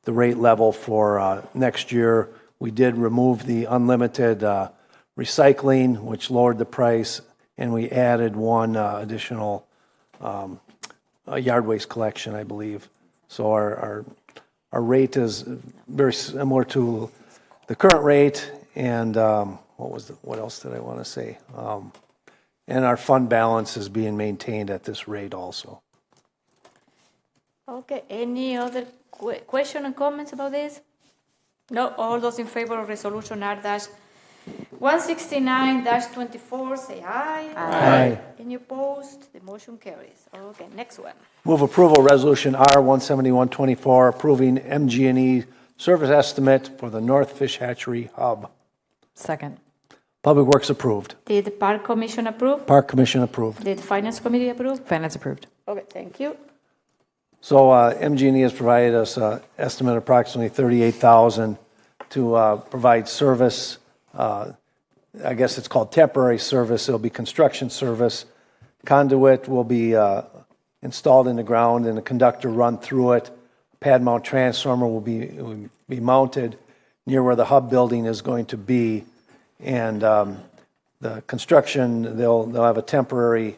level for next year. We did remove the unlimited recycling, which lowered the price, and we added one additional yard waste collection, I believe. So our rate is very similar to the current rate, and what else did I want to say? And our fund balance is being maintained at this rate also. Okay, any other question and comments about this? No, all those in favor of resolution R-169-24, say aye. Aye. Any opposed? The motion carries. Okay, next one. Move approval resolution R-171-24, approving MG&E service estimate for the North Fish Hatchery Hub. Second. Public Works approved. Did the Park Commission approve? Park Commission approved. Did the Finance Committee approve? Finance approved. Okay, thank you. So MG&E has provided us an estimate of approximately $38,000 to provide service. I guess it's called temporary service. It'll be construction service. Conduit will be installed in the ground and a conductor run through it. Pad mount transformer will be mounted near where the hub building is going to be. And the construction, they'll have a temporary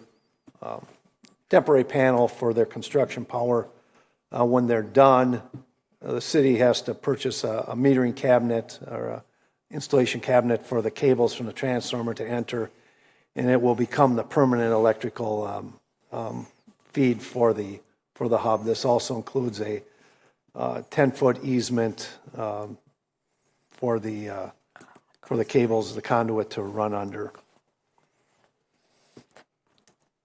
panel for their construction power. When they're done, the city has to purchase a metering cabinet or a installation cabinet for the cables from the transformer to enter, and it will become the permanent electrical feed for the hub. This also includes a 10-foot easement for the cables, the conduit to run under.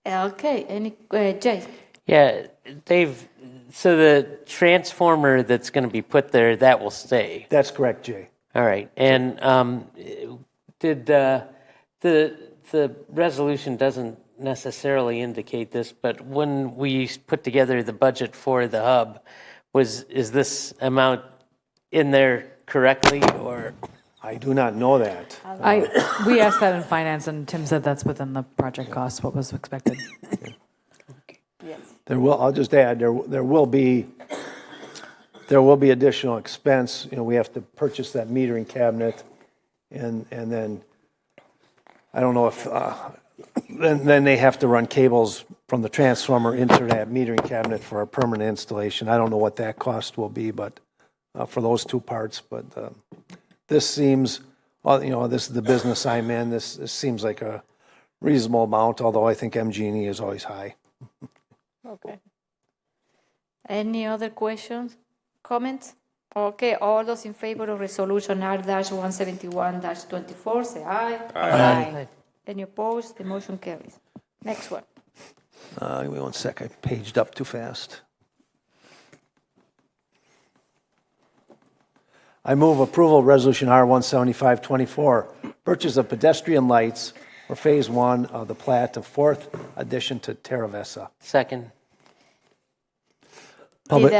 Okay, any, Jay? Yeah, Dave, so the transformer that's going to be put there, that will stay? That's correct, Jay. All right, and did the resolution doesn't necessarily indicate this, but when we put together the budget for the hub, is this amount in there correctly, or? I do not know that. We asked that in finance, and Tim said that's within the project cost, what was expected. Yes. I'll just add, there will be additional expense. You know, we have to purchase that metering cabinet, and then I don't know if then they have to run cables from the transformer into that metering cabinet for a permanent installation. I don't know what that cost will be, but for those two parts. But this seems, this is the business I'm in. This seems like a reasonable amount, although I think MG&E is always high. Okay. Any other questions, comments? Okay, all those in favor of resolution R-171-24, say aye. Aye. Any opposed? The motion carries. Next one. Give me 1 sec. I paged up too fast. I move approval of resolution R-175-24, purchase of pedestrian lights for phase 1 of the plat of 4th addition to Terra Vesa. Second. Did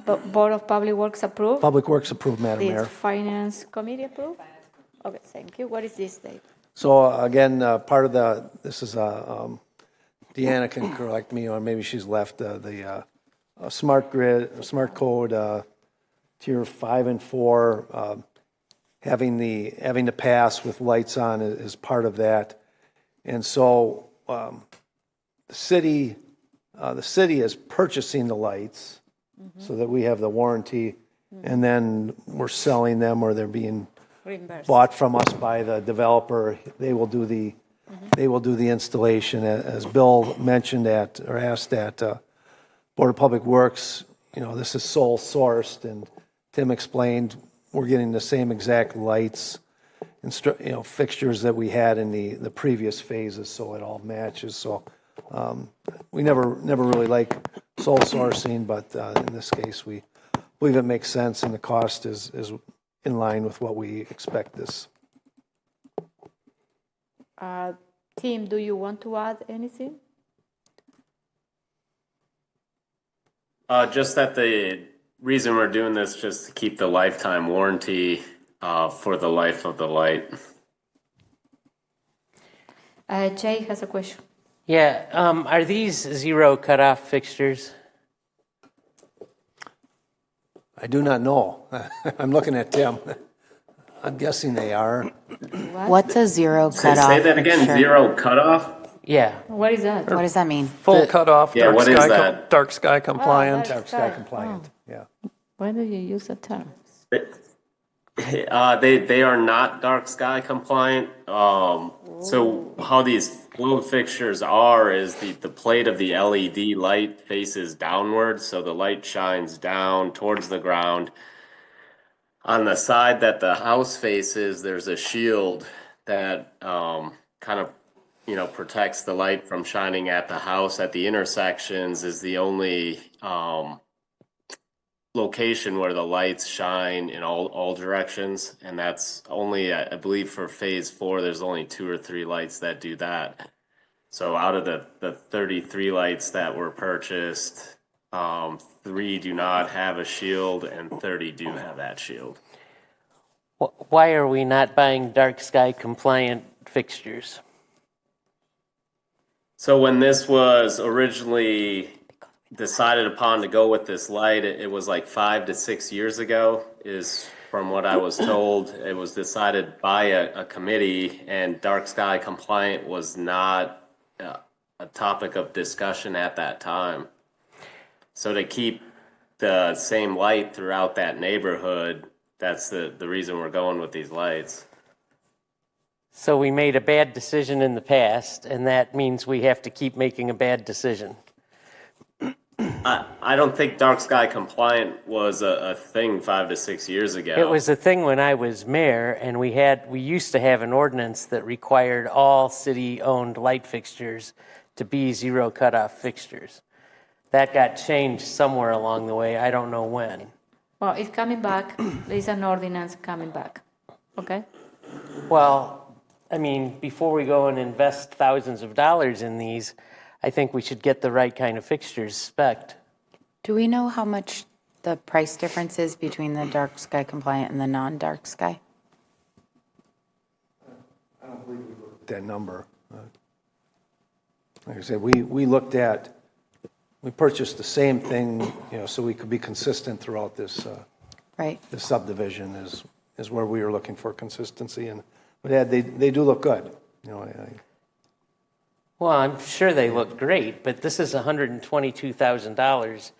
the Board of Public Works approve? Public Works approved, Madam Did Mayor. Finance Committee approve? Okay, thank you. What is this date? So again, part of this is Deanna can correct me, or maybe she's left the smart grid, smart code, tier 5 and 4, having to pass with lights on is part of that, and so the city is purchasing the lights so that we have the warranty, and then we're selling them, or they're being bought from us by the developer. They will do the installation, as Bill mentioned asked at Board of Public Works. This is sole sourced, and Tim explained we're getting the same exact lights and fixtures that we had in the previous phases, so it all matches. So we never really like sole sourcing, but in this case we believe it makes sense, and the cost is in line with what we expect this. Tim, do you want to add anything? Just that the reason we're doing this just to keep the lifetime warranty for the life of the light. Jay has a question. Yeah, are these zero cutoff fixtures? I do not know. I'm looking at Tim. I'm guessing they are. What's a zero cutoff? Say that again, fixture? zero cutoff? Yeah. What is that? What does that mean? Full cutoff, Yeah, what is that? dark sky compliant. dark Dark sky compliant, yeah. Why do you use that term? They are not dark sky compliant. So how these flow fixtures are is the plate of the LED light faces downward, so the light shines down towards the ground. On the side that the house faces, there's a shield that kind of protects the light from shining at the house. At the intersections is the only location where the lights shine in all directions, and that's only, I believe, for phase 4 there's only 2 or 3 lights that do that. So out of the 33 lights that were purchased, 3 do not have a shield and 30 do have that shield. Why are we not buying dark sky compliant fixtures? So when this was originally decided upon to go with this light, it was like 5 to 6 years ago, is from what I was told. It was decided by a committee, and dark sky compliant was not a topic of discussion at that time. So to keep the same light throughout that neighborhood, that's the reason we're going with these lights. So we made a bad decision in the past, and that means we have to keep making a bad decision. I don't think dark sky compliant was a thing 5 to 6 years ago. It was a thing when I was mayor, and we used to have an ordinance that required all city-owned light fixtures to be zero cutoff fixtures. That got changed somewhere along the way. I don't know when. Well, it's coming back. There's an ordinance coming back. Okay? Well, I mean, before we go and invest thousands of dollars in these, I think we should get the right kind of fixtures spec'd. Do we know how much the price difference is between the dark sky compliant and the non-dark sky? I don't believe we looked at that number. Like I said, we purchased the same thing, so we could be consistent throughout this this subdivision is where we were looking for consistency. But yeah, they do look good. Well, I'm sure they look great, but this is $122,000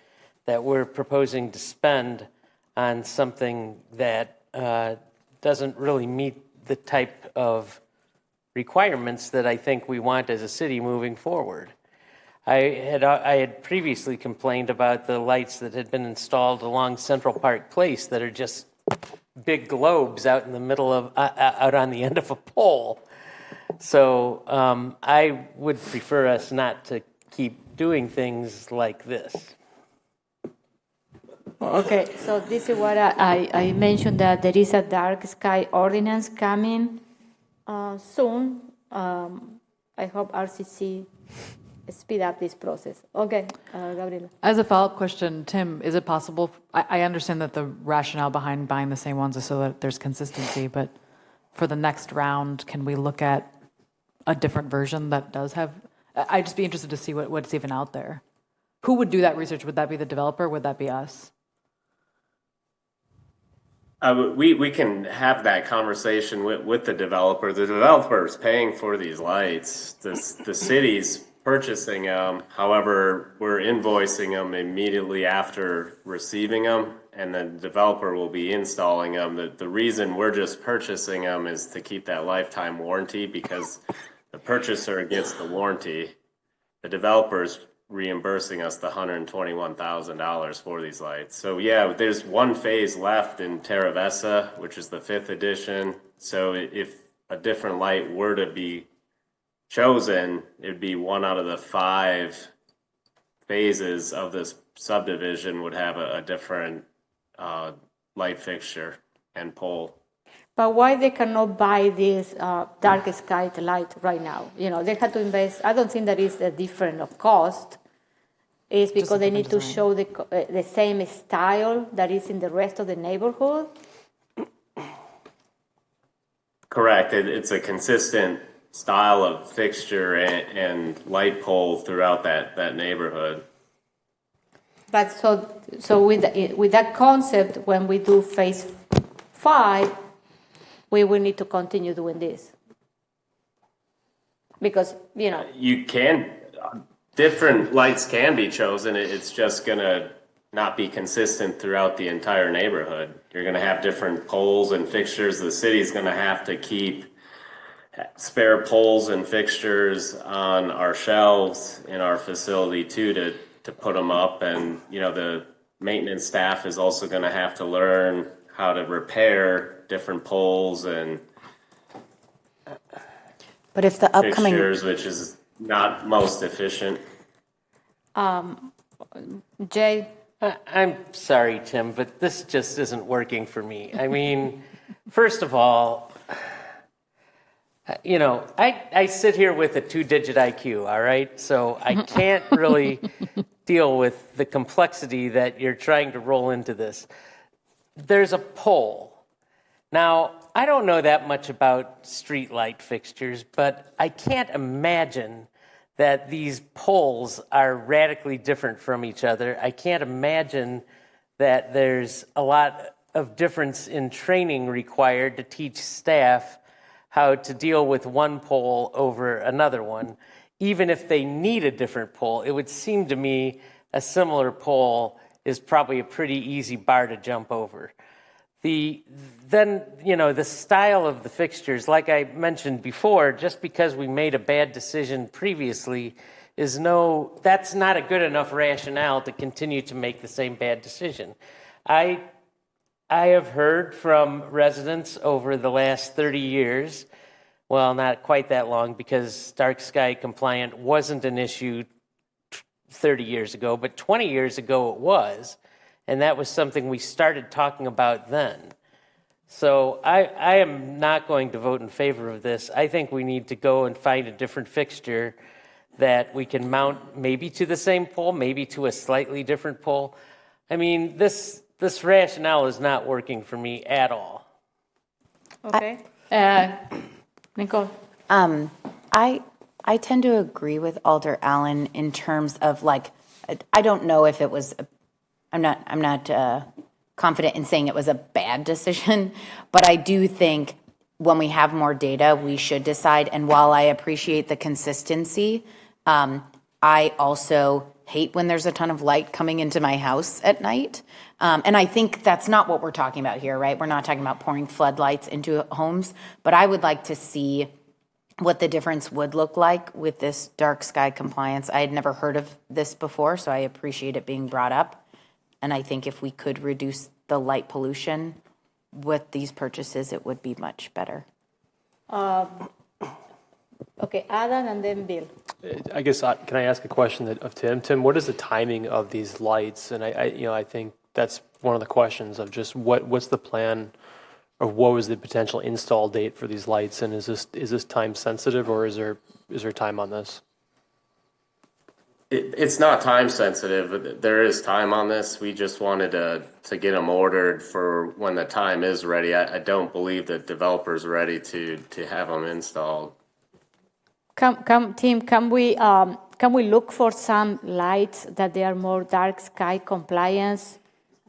that we're proposing to spend on something that doesn't really meet the type of requirements that I think we want as a city moving forward. I had previously complained about the lights that had been installed along Central Park Place that are just big globes out in the middle of out on the end of a pole. So I would prefer us not to keep doing things like this. Okay, so this is what I mentioned, that there is a dark sky ordinance coming soon. I hope RCC speed up this process. Okay, Gabriela. As a follow-up question, Tim, is it possible, I understand that the rationale behind buying the same ones is so that there's consistency, but for the next round, can we look at a different version that does have, I'd just be interested to see what's even out there. Who would do that research? Would that be the developer? Would that be us? We can have that conversation with the developer. The developer is paying for these lights. The city's purchasing them. However, we're invoicing them immediately after receiving them, and the developer will be installing them. The reason we're just purchasing them is to keep that lifetime warranty, because the purchaser gets the warranty. The developer's reimbursing us the $121,000 for these lights. So yeah, there's one phase left in Terra Vesa, which is the 5th edition. So if a different light were to be chosen, it'd be one out of the 5 phases of this subdivision would have a different light fixture and pole. But why they cannot buy this dark sky light right now? They had to invest. I don't think that is a difference of cost. It's because they need to show the same style that is in the rest of the neighborhood. Correct. It's a consistent style of fixture and light pole throughout that neighborhood. But so with that concept, when we do phase 5, we will need to continue doing this. Because, you know. You can, different lights can be chosen. It's just going to not be consistent throughout the entire neighborhood. You're going to have different poles and fixtures. The city's going to have to keep spare poles and fixtures on our shelves in our facility too to put them up. And, you know, the maintenance staff is also going to have to learn how to repair different poles and But if the upcoming fixtures, which is not most efficient. Jay? I'm sorry, Tim, but this just isn't working for me. I mean, first of all, you know, I sit here with a 2-digit IQ, all right? So I can't really deal with the complexity that you're trying to roll into this. There's a pole. Now, I don't know that much about street light fixtures, but I can't imagine that these poles are radically different from each other. I can't imagine that there's a lot of difference in training required to teach staff how to deal with one pole over another one. Even if they need a different pole, it would seem to me a similar pole is probably a pretty easy bar to jump over. Then, you know, the style of the fixtures, like I mentioned before, just because we made a bad decision previously that's not a good enough rationale to continue to make the same bad decision. I have heard from residents over the last 30 years, well, not quite that long because dark sky compliant wasn't an issue 30 years ago, but 20 years ago it was. And that was something we started talking about then. So I am not going to vote in favor of this. I think we need to go and find a different fixture that we can mount maybe to the same pole, maybe to a slightly different pole. I mean, this rationale is not working for me at all. Okay. Nicole? I tend to agree with Alder Allen in terms of, like, I don't know if it was I'm not confident in saying it was a bad decision, but I do think when we have more data, we should decide. And while I appreciate the consistency, I also hate when there's a ton of light coming into my house at night. And I think that's not what we're talking about here, right? We're not talking about pouring floodlights into homes, but I would like to see what the difference would look like with this dark sky compliance. I had never heard of this before, so I appreciate it being brought up. And I think if we could reduce the light pollution with these purchases, it would be much better. Okay, Adam and then Bill. I guess, can I ask a question of Tim? Tim, what is the timing of these lights? And I think that's one of the questions of just what's the plan, or what was the potential install date for these lights? And is this time sensitive, or is there time on this? It's not time sensitive. There is time on this. We just wanted to get them ordered for when the time is ready. I don't believe that developers are ready to have them installed. Tim, can we look for some lights that they are more dark sky compliance,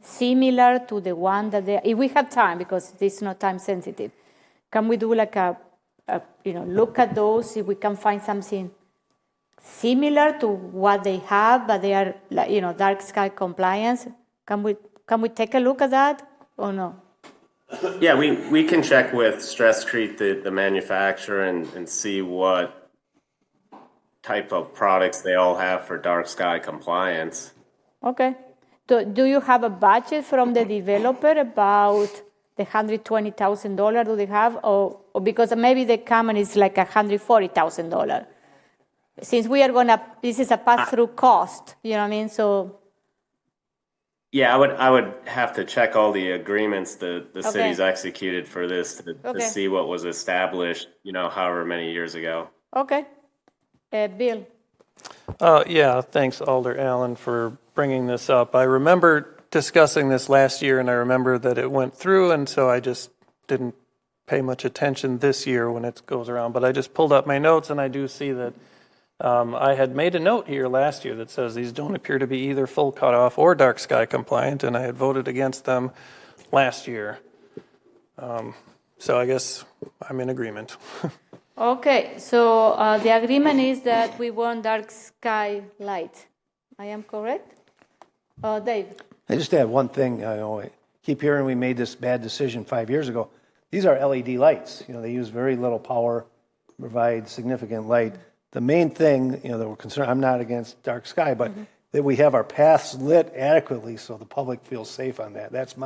similar to the one that they? If we have time, because it's not time sensitive, can we do like a look at those if we can find something similar to what they have, but they are, dark sky compliance? Can we take a look at that or no? Yeah, we can check with Stresscrete, the manufacturer, and see what type of products they all have for dark sky compliance. Okay. Do you have a budget from the developer about the $120,000 do they have, or because maybe they come and it's like $140,000? Since we are this is a pass-through cost, you know what I mean? So. Yeah, I would have to check all the agreements the city's executed for this to see what was established, however many years ago. Okay. Bill. Yeah, thanks, Alder Allen, for bringing this up. I remember discussing this last year, and I remember that it went through, and so I just didn't pay much attention this year when it goes around. But I just pulled up my notes, and I do see that I had made a note here last year that says these don't appear to be either full cutoff or dark sky compliant, and I had voted against them last year. So I guess I'm in agreement. Okay, so the agreement is that we want dark sky light. I am correct? Dave? I just add one thing. I keep hearing we made this bad decision 5 years ago. These are LED lights. They use very little power, provide significant light. The main thing, that we're concerned, I'm not against dark sky, but that we have our paths lit adequately so the public feels safe on that. That's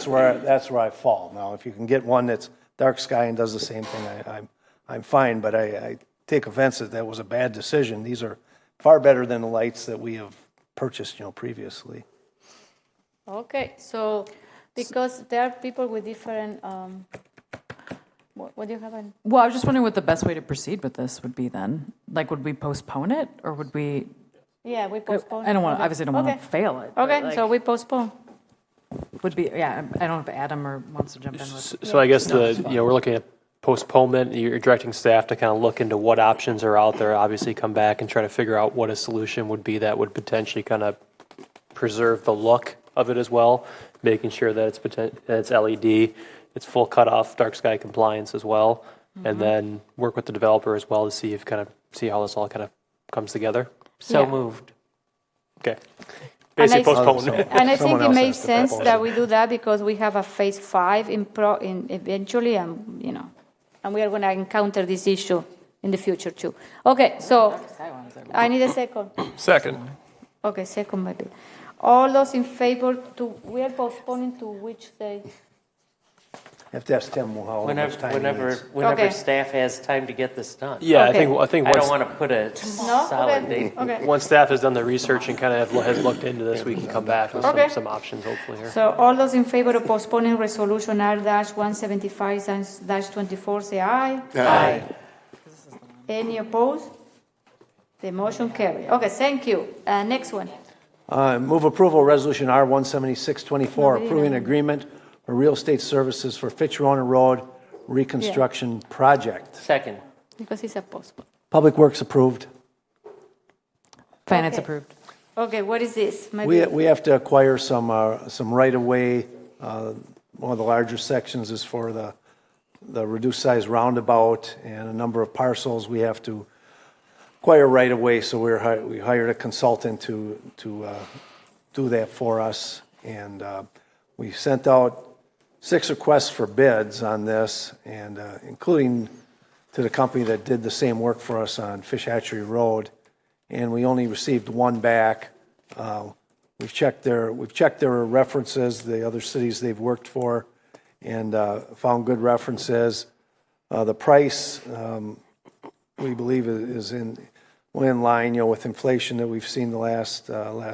where I fall. Now, if you can get one that's dark sky and does the same thing, I'm fine, but I take offense that was a bad decision. These are far better than the lights that we have purchased, previously. Okay, so because there are people with different, what do you have? Well, I was just wondering what the best way to proceed with this would be then. Like, would we postpone it, or would we? Yeah, we postpone. I obviously don't want to fail it. Okay, so we postpone. Would be, I don't know if Adam wants to jump in with. So I guess we're looking at postponement. You're directing staff to kind of look into what options are out there, obviously come back and try to figure out what a solution would be that would potentially kind of preserve the look of it as well, making sure that it's LED, it's full cutoff, dark sky compliance as well, and then work with the developer as well to see how this all kind of comes together. So moved. Okay. Basically postpone. And I think it makes sense that we do that because we have a phase 5 eventually, and we are going to encounter this issue in the future too. Okay, so I need a second. Second. Okay, second maybe. All those in favor we are postponing to which day? You have to ask Tim how much time he needs. Whenever staff has time to get this done. Yeah, Okay. I think I once, don't want to put a solid date. Okay. once staff has done the research and kind of has looked into this, we can come back with some options hopefully here. So all those in favor of postponing resolution R-175-24 say aye. Aye. Any opposed? The motion carried. Okay, thank you. Next one. Move approval, resolution R-176-24, approving agreement for real estate services for Fitchburg Road reconstruction project. Second. Because it's a postpone. Public Works approved. Finance Okay. approved. Okay, what is this? Maybe We have to acquire some right-of-way. One of the larger sections is for the reduced size roundabout and a number of parcels. We have to acquire right-of-way, so we hired a consultant to do that for us. And we sent out 6 requests for bids on this, and including to the company that did the same work for us on Fish Hatchery Road, and we only received 1 back. We've checked their references, the other cities they've worked for, and found good references. The price we believe is in line, with inflation that we've seen the last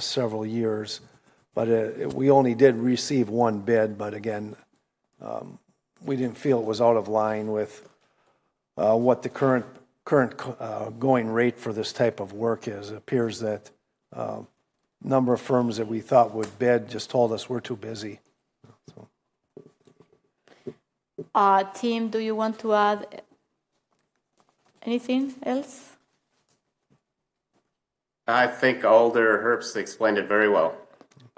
several years. But we only did receive 1 bid, but again, we didn't feel it was out of line with what the current going rate for this type of work is. It appears that a number of firms that we thought would bid just told us we're too busy. Tim, do you want to add anything else? I think Alder Herbst explained it very well.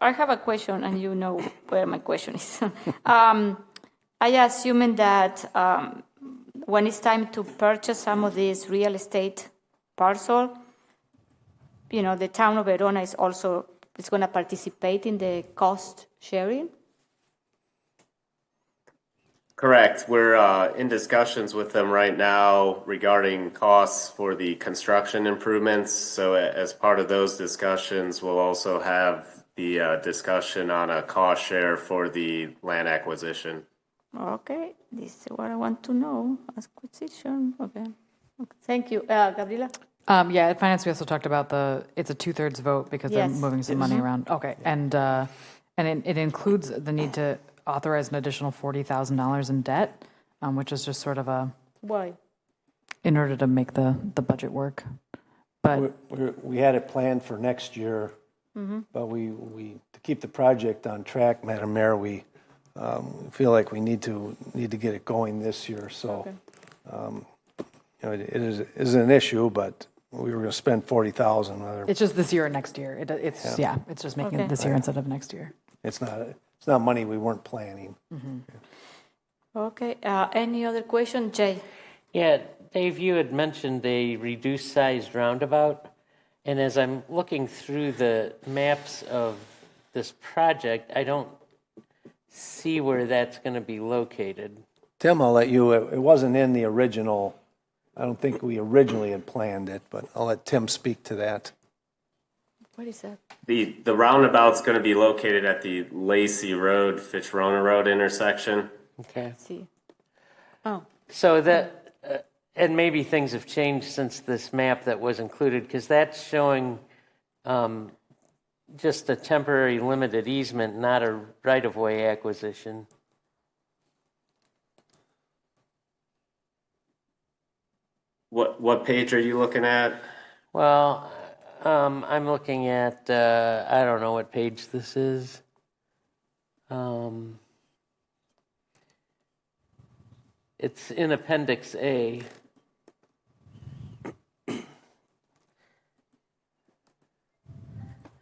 I have a question, and you know where my question is. I assuming that when it's time to purchase some of this real estate parcel, the town of Verona is going to participate in the cost sharing? Correct. We're in discussions with them right now regarding costs for the construction improvements. So as part of those discussions, we'll also have the discussion on a cost share for the land acquisition. Okay, this is what I want to know. Acquisition, okay. Thank you. Gabriela? Yeah, at Finance, we also talked about it's a 2/3 vote because they're Yes. moving some money around. Okay, and it includes the need to authorize an additional $40,000 in debt, which is just sort of Why? in order to make the budget work. But We had it planned for next year, but we to keep the project on track, Madam Mayor, we feel like we need to get it going this year. So, it is an issue, but we were going to spend $40,000. it's just this year or next year. It's just making it this year instead of next year. It's not money we weren't planning. Okay, any other question, Jay? Yeah, Dave, you had mentioned a reduced sized roundabout. And as I'm looking through the maps of this project, I don't see where that's going to be located. Tim, I'll let you, it wasn't in the original, I don't think we originally had planned it, but I'll let Tim speak to that. What is that? The roundabout's going to be located at the Lacey Road, Fitchburg Road intersection. Okay. See. Oh. So that, and maybe things have changed since this map that was included, because that's showing just a temporary limited easement, not a right-of-way acquisition. What page are you looking at? Well, I'm looking at, I don't know what page this is. It's in Appendix A.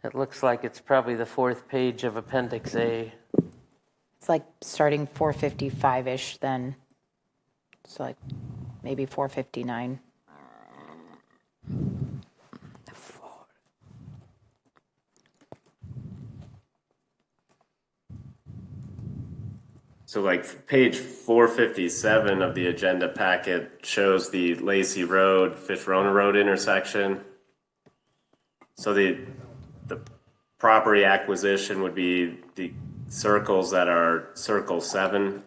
It looks like it's probably the fourth page of Appendix A. It's like starting 455-ish then. So like maybe 459. So like page 457 of the agenda packet shows the Lacey Road, Fitchburg Road intersection. So the property acquisition would be the circles that are circle 7,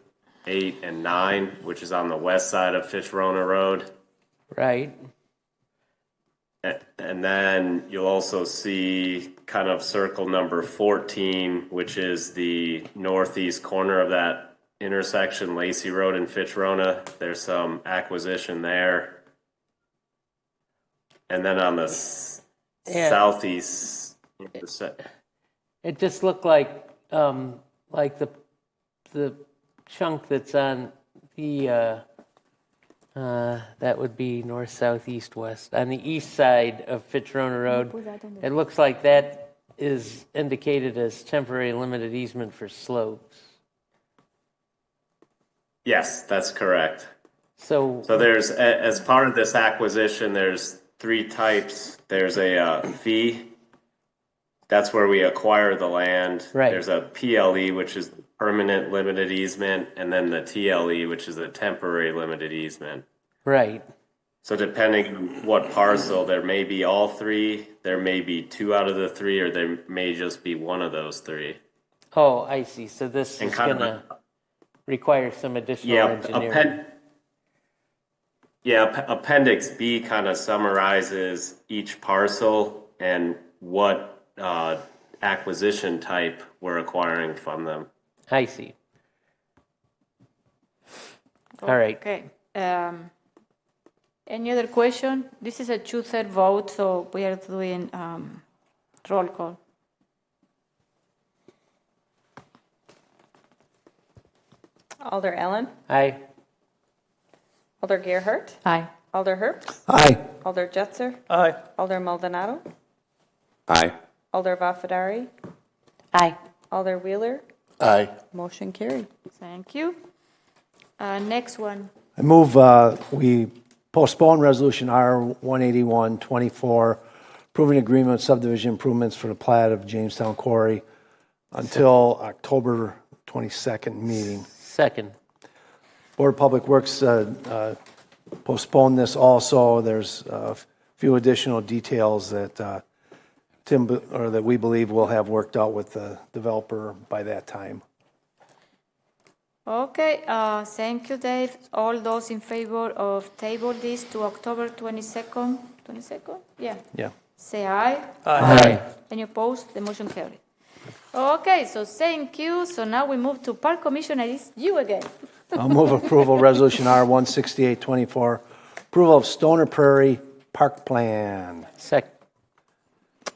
8, and 9, which is on the west side of Fitchburg Road. Right. And then you'll also see kind of circle number 14, which is the northeast corner of that intersection, Lacey Road and Fitchburg. There's some acquisition there. And then on the southeast, it just looked like the chunk that's on the that would be north, south, east, west. On the east side of Fitchburg Road, it looks like that is indicated as temporary limited easement for slopes. Yes, that's correct. So there's, as part of this acquisition, there's 3 types. There's a fee. That's where we acquire the land. Right. There's a PLE, which is permanent limited easement, and then the TLE, which is a temporary limited easement. Right. So depending on what parcel, there may be all 3, there may be 2 out of the 3, or there may just be one of those 3. Oh, I see. So this is going to require some additional engineering. Appendix B kind of summarizes each parcel and what acquisition type we're acquiring from them. I see. All right. Okay. Any other question? This is a 2/3 vote, so we are doing roll call. Alder Allen. Aye. Alder Gerhardt. Aye. Alder Herbst. Aye. Alder Jetzer. Aye. Alder Maldonado. Aye. Alder Vafadari. Aye. Alder Wheeler. Aye. Motion carried. Thank you. Next one. I move we postpone Resolution R-181-24, approving agreement subdivision improvements for the plat of Jamestown Quarry until October 22nd meeting. Second. Board of Public Works postponed this also. There's a few additional details that that we believe will have worked out with the developer by that time. Okay, thank you, Dave. All those in favor of table this to October 22nd? 22nd? Yeah. Yeah. Say aye. Aye. Any opposed? The motion carried. Okay, so thank you. So now we move to Park Commissioner. It's you again. I'll move approval Resolution R-168-24, approval of Stoner Prairie Park Plan. Second.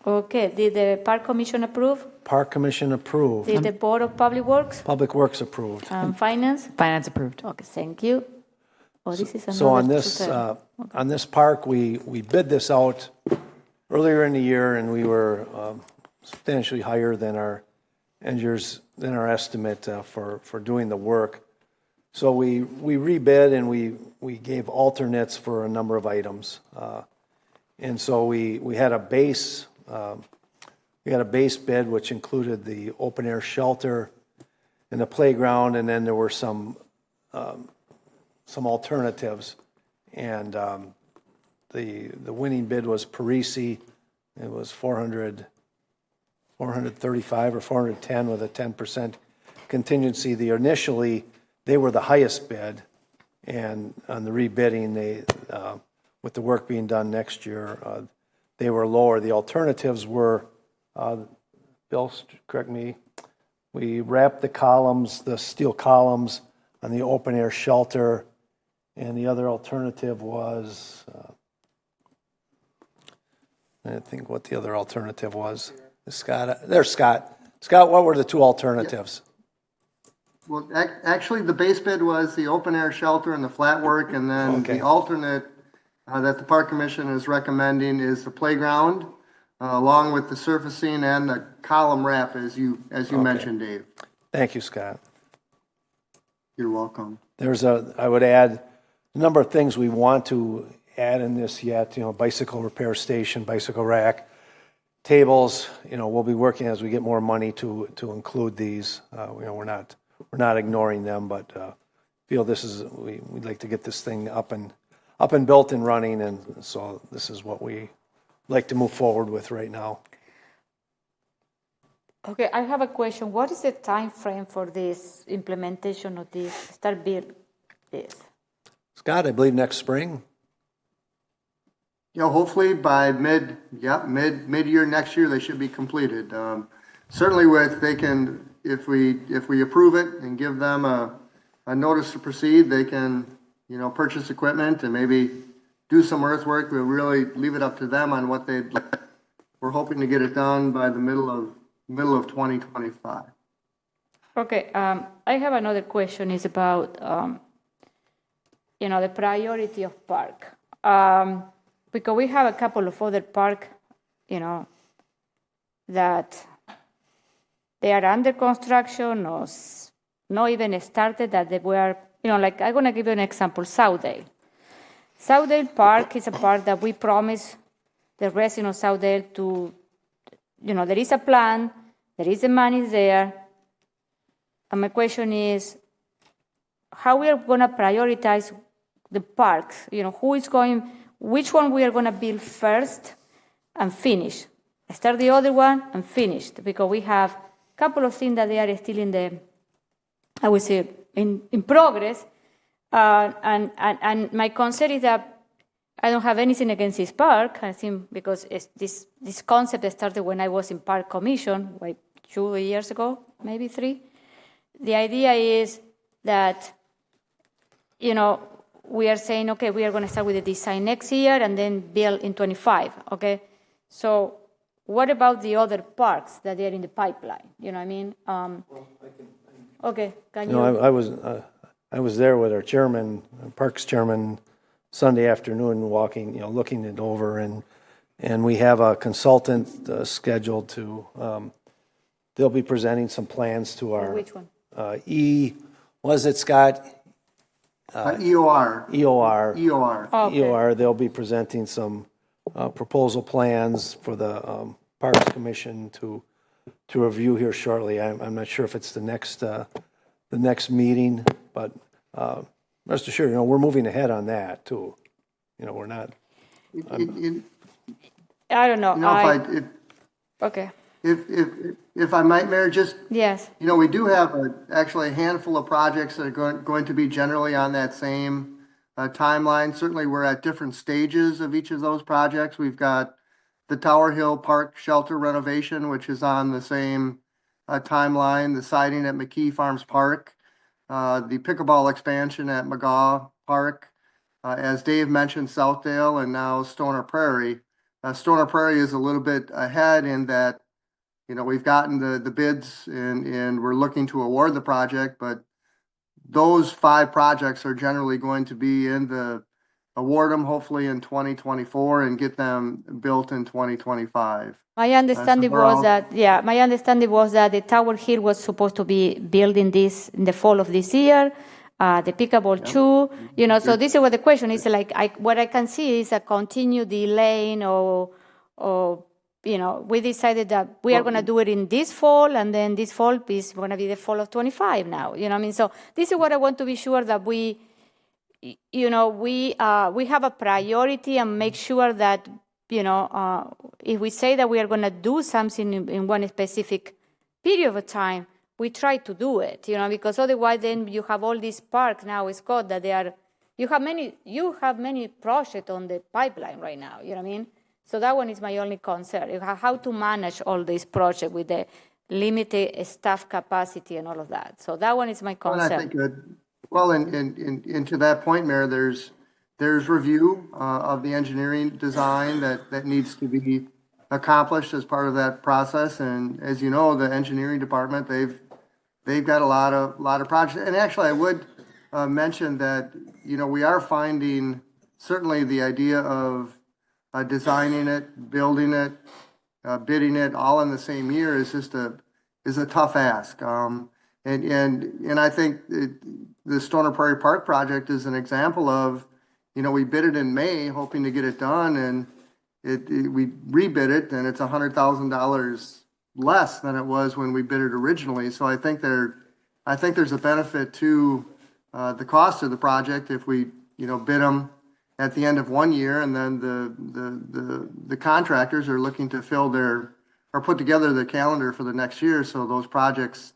Okay, did the Park Commission approve? Park Commission approved. Did the Board of Public Works? Public Works approved. Finance? Finance approved. Okay, thank you. Oh, this is So on another this, 2/3. on this park, we bid this out earlier in the year, and we were substantially higher than our engineers, than our estimate for doing the work. So we rebid and we gave alternates for a number of items. And so we had a base bid which included the open air shelter and the playground, and then there were some alternatives. And the winning bid was Parisi. It was 435 or 410 with a 10% contingency. Initially, they were the highest bid, and on the rebidding, with the work being done next year, they were lower. The alternatives were, Bill, correct me, we wrapped the columns, the steel columns, on the open air shelter, and the other alternative was, I think what the other alternative was. Scott, there's Scott. Scott, what were the two alternatives? Well, actually, the base bid was the open air shelter and the flat work, and then the alternate that the Park Commission is recommending is the playground, along with the surfacing and the column wrap, as you mentioned, Dave. Thank you, Scott. You're welcome. I would add a number of things we want to add in this yet. Bicycle repair station, bicycle rack, tables. We'll be working as we get more money to include these. We're not ignoring them, but feel we'd like to get this thing up and built and running, and so this is what we like to move forward with right now. Okay, I have a question. What is the time frame for this implementation of this start build this? Scott, I believe next spring. Hopefully by mid-year next year they should be completed. Certainly if we approve it and give them a notice to proceed, they can purchase equipment and maybe do some earthwork. We'll really leave it up to them on what they'd like. We're hoping to get it done by the middle of 2025. Okay, I have another question. Is about the priority of park, because we have a couple of other park, that they are under construction or not even started, that they were, like I'm going to give you an example, Southdale. Southdale Park is a park that we promised the residents of Southdale to, there is a plan, there is the money there. And my question is, how we are going to prioritize the parks? Which one we are going to build first and finish? Start the other one and finish, because we have a couple of things that they are still in progress. And my concern is that I don't have anything against this park. I think because this concept started when I was in Park Commission, like 2 years ago, maybe 3. The idea is that, we are saying, okay, we are going to start with the design next year and then build in 25, okay? So what about the other parks that are in the pipeline? You know what I mean? Okay, can you? I was there with our chairman, Parks chairman, Sunday afternoon, walking, looking it over, and we have a consultant scheduled to. They'll be presenting some plans to our. Which one? Was it Scott? EOR. Oh, okay. EOR. They'll be presenting some proposal plans for the Parks Commission to review here shortly. I'm not sure if it's the next meeting, but rest assured, we're moving ahead on that too. We're not. I don't know. Okay. If I might, Mayor, just yes. We do have actually a handful of projects that are going to be generally on that same timeline. Certainly, we're at different stages of each of those projects. We've got the Tower Hill Park shelter renovation, which is on the same timeline. The siding at McKee Farms Park, the pickleball expansion at McGaw Park, as Dave mentioned, Southdale, and now Stoner Prairie. Stoner Prairie is a little bit ahead in that. We've gotten the bids and we're looking to award the project, but those 5 projects are generally going to be award them hopefully in 2024 and get them built in 2025. My understanding was that the Tower Hill was supposed to be built in the fall of this year, the pickleball too. So this is what the question is like. What I can see is a continued delaying or we decided that we are going to do it in this fall, and then this fall is going to be the fall of 25 now. You know what I mean? So this is what I want to be sure that we have a priority and make sure that, if we say that we are going to do something in one specific period of time, we try to do it, because otherwise then you have all these parks now, Scott, that you have many projects on the pipeline right now, you know what I mean? So that one is my only concern, how to manage all these projects with the limited staff capacity and all of that. So that one is my concern. Well, and I think, and to that point, Mayor, there's review of the engineering design that needs to be accomplished as part of that process. And as you know, the engineering department, they've got a lot of projects. And actually, I would mention that we are finding certainly the idea of designing it, building it, bidding it all in the same year is a tough ask. And I think the Stoner Prairie Park project is an example of, we bid it in May hoping to get it done, and we rebid it, and it's $100,000 less than it was when we bid it originally. So I think there's a benefit to the cost of the project if we bid them at the end of one year, and then the contractors are looking to put together the calendar for the next year. So those projects,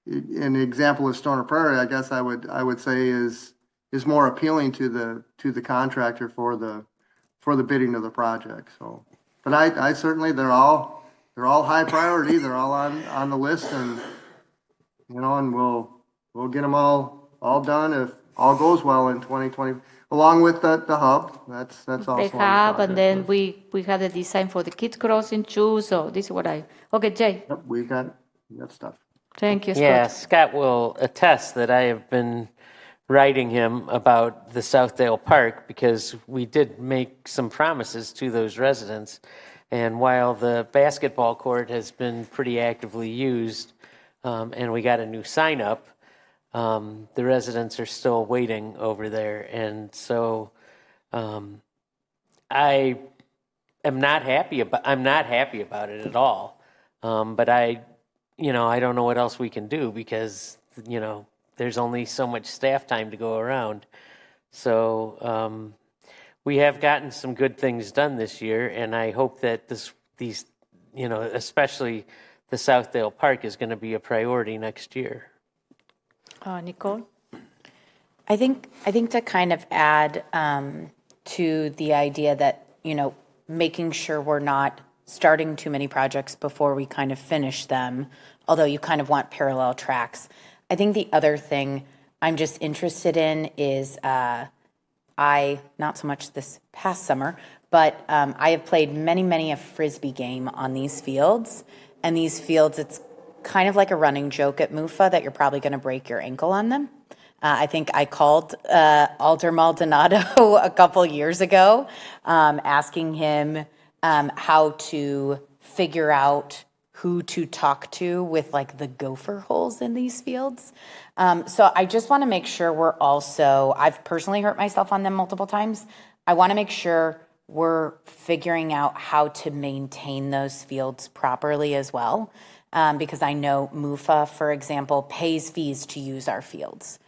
an example of Stoner Prairie, I guess I would say is more appealing to the contractor for the bidding of the project. So, but I certainly they're all high priority. They're all on the list, and and we'll get them all done if all goes well in 2020. Along with the hub, that's also the hub, and then we have the design for the kids crossing too. So this is what okay, Jay. Yep, we got stuff. Thank you, Scott. Yeah, Scott will attest that I have been writing him about the Southdale Park because we did make some promises to those residents. And while the basketball court has been pretty actively used and we got a new sign up, the residents are still waiting over there. And so I am not happy about it at all. But I don't know what else we can do because, there's only so much staff time to go around. So we have gotten some good things done this year, and I hope that these, especially the Southdale Park is going to be a priority next year. Nicole? I think to kind of add to the idea that, making sure we're not starting too many projects before we kind of finish them, although you kind of want parallel tracks. I think the other thing I'm just interested in is not so much this past summer, but I have played many a Frisbee game on these fields. And these fields, it's kind of like a running joke at MUFA that you're probably going to break your ankle on them. I think I called Alder Maldonado a couple years ago asking him how to figure out who to talk to with like the gopher holes in these fields. So I just want to make sure I've personally hurt myself on them multiple times. I want to make sure we're figuring out how to maintain those fields properly as well. Because I know MUFA, for example, pays fees to use our fields.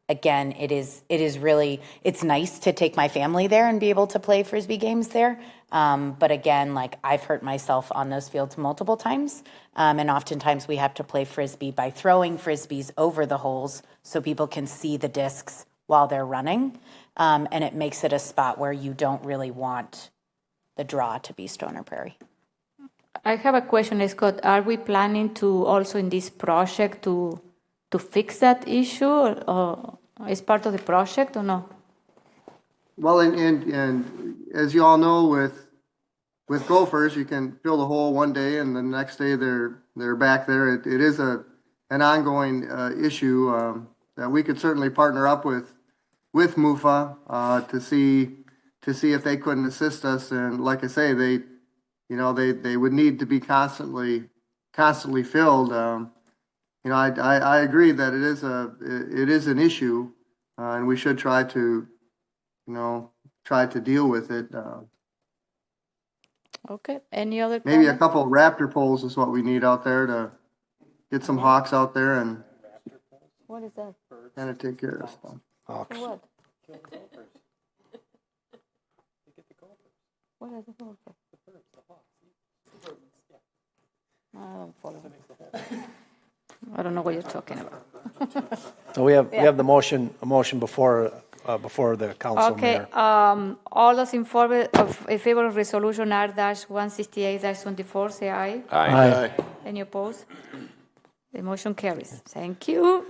Again, it's nice to take my family there and be able to play Frisbee games there. But again, I've hurt myself on those fields multiple times. And oftentimes we have to play Frisbee by throwing Frisbees over the holes so people can see the discs while they're running. And it makes it a spot where you don't really want the draw to be Stoner Prairie. I have a question, Scott. Are we planning to also in this project to fix that issue or is part of the project or no? Well, and as you all know, with gophers, you can fill the hole one day and the next day they're back there. It is an ongoing issue that we could certainly partner up with MUFA to see if they couldn't assist us. And like I say, they would need to be constantly filled. you know, I agree that it is an issue, and we should try to, you know, try to deal with it. Okay, any other Maybe a comment? couple of raptor poles is what we need out there to get some hawks out there and What is that? kind of take care of stuff. Hawks. What? What is it for? I don't follow. I don't know what you're talking about. So we have the motion, a motion before the council, Okay, Mayor. all those in favor of resolution R-168-24, say aye. Aye. Any opposed? The motion carries. Thank you.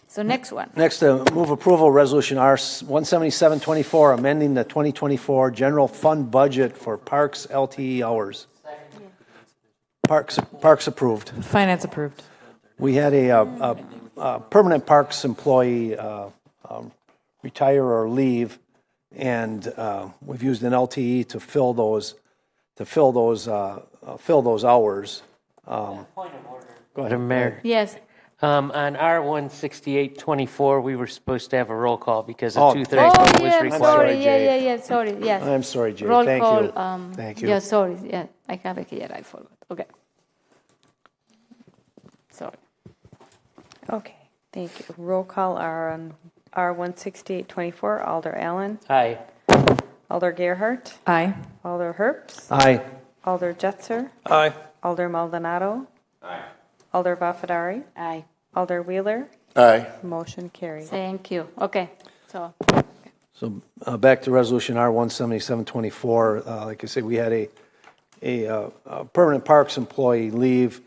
So next one. Next, move approval, Resolution R-177-24, amending the 2024 general fund budget for Parks LTE hours. Parks approved. Finance approved. We had a permanent Parks employee retire or leave, and we've used an LTE to fill those hours. Point of order. Go ahead, Mayor. Yes. On R-168-24, we were supposed to have a roll call because a Oh. two-thirds Oh, vote was yeah, required. sorry, yeah, sorry, yes. I'm sorry, Jay. Roll Thank call, you. Thank you. Yeah, sorry, yeah, I have it here, I forgot. Okay. Sorry. Okay, thank you. Roll call on R-168-24, Alder Allen. Aye. Alder Gerhart. Aye. Alder Herps. Aye. Alder Jetser. Aye. Alder Maldonado. Aye. Alder Vafadari. Aye. Alder Wheeler. Aye. Motion carried. Thank you. Okay, so, So back to Resolution R-177-24. Like I said, we had a permanent Parks employee leave.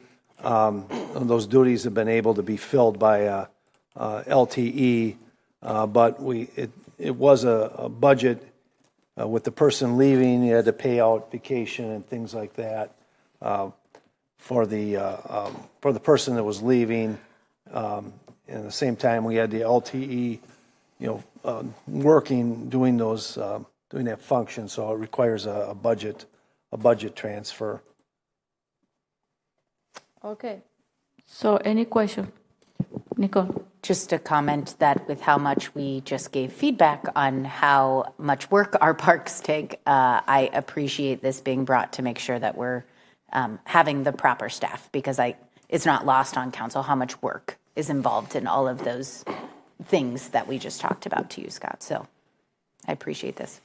Those duties have been able to be filled by LTE, but it was a budget with the person leaving. You had to pay out vacation and things like that for the person that was leaving. And at the same time, we had the LTE, working, doing that function. So it requires a budget transfer. okay. So any question? Nicole? Just a comment that with how much we just gave feedback on how much work our parks take, I appreciate this being brought to make sure that we're having the proper staff, because it's not lost on council how much work is involved in all of those things that we just talked about to you, Scott. So I appreciate this.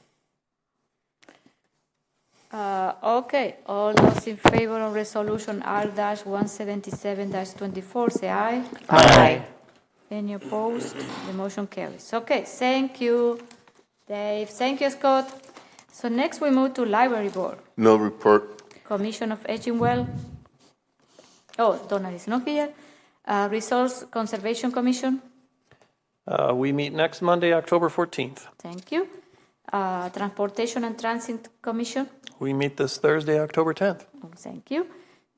Okay, all those in favor of resolution R-177-24, say aye. Aye. Any opposed? The motion carries. Okay, thank you, Dave. Thank you, Scott. So next we move to library board. No report. Commission of Aging Well. Oh, Donald is not here. Resource Conservation Commission. We meet next Monday, October 14th. Thank you. Transportation and Transit Commission. We meet this Thursday, October 10th. Oh, thank you.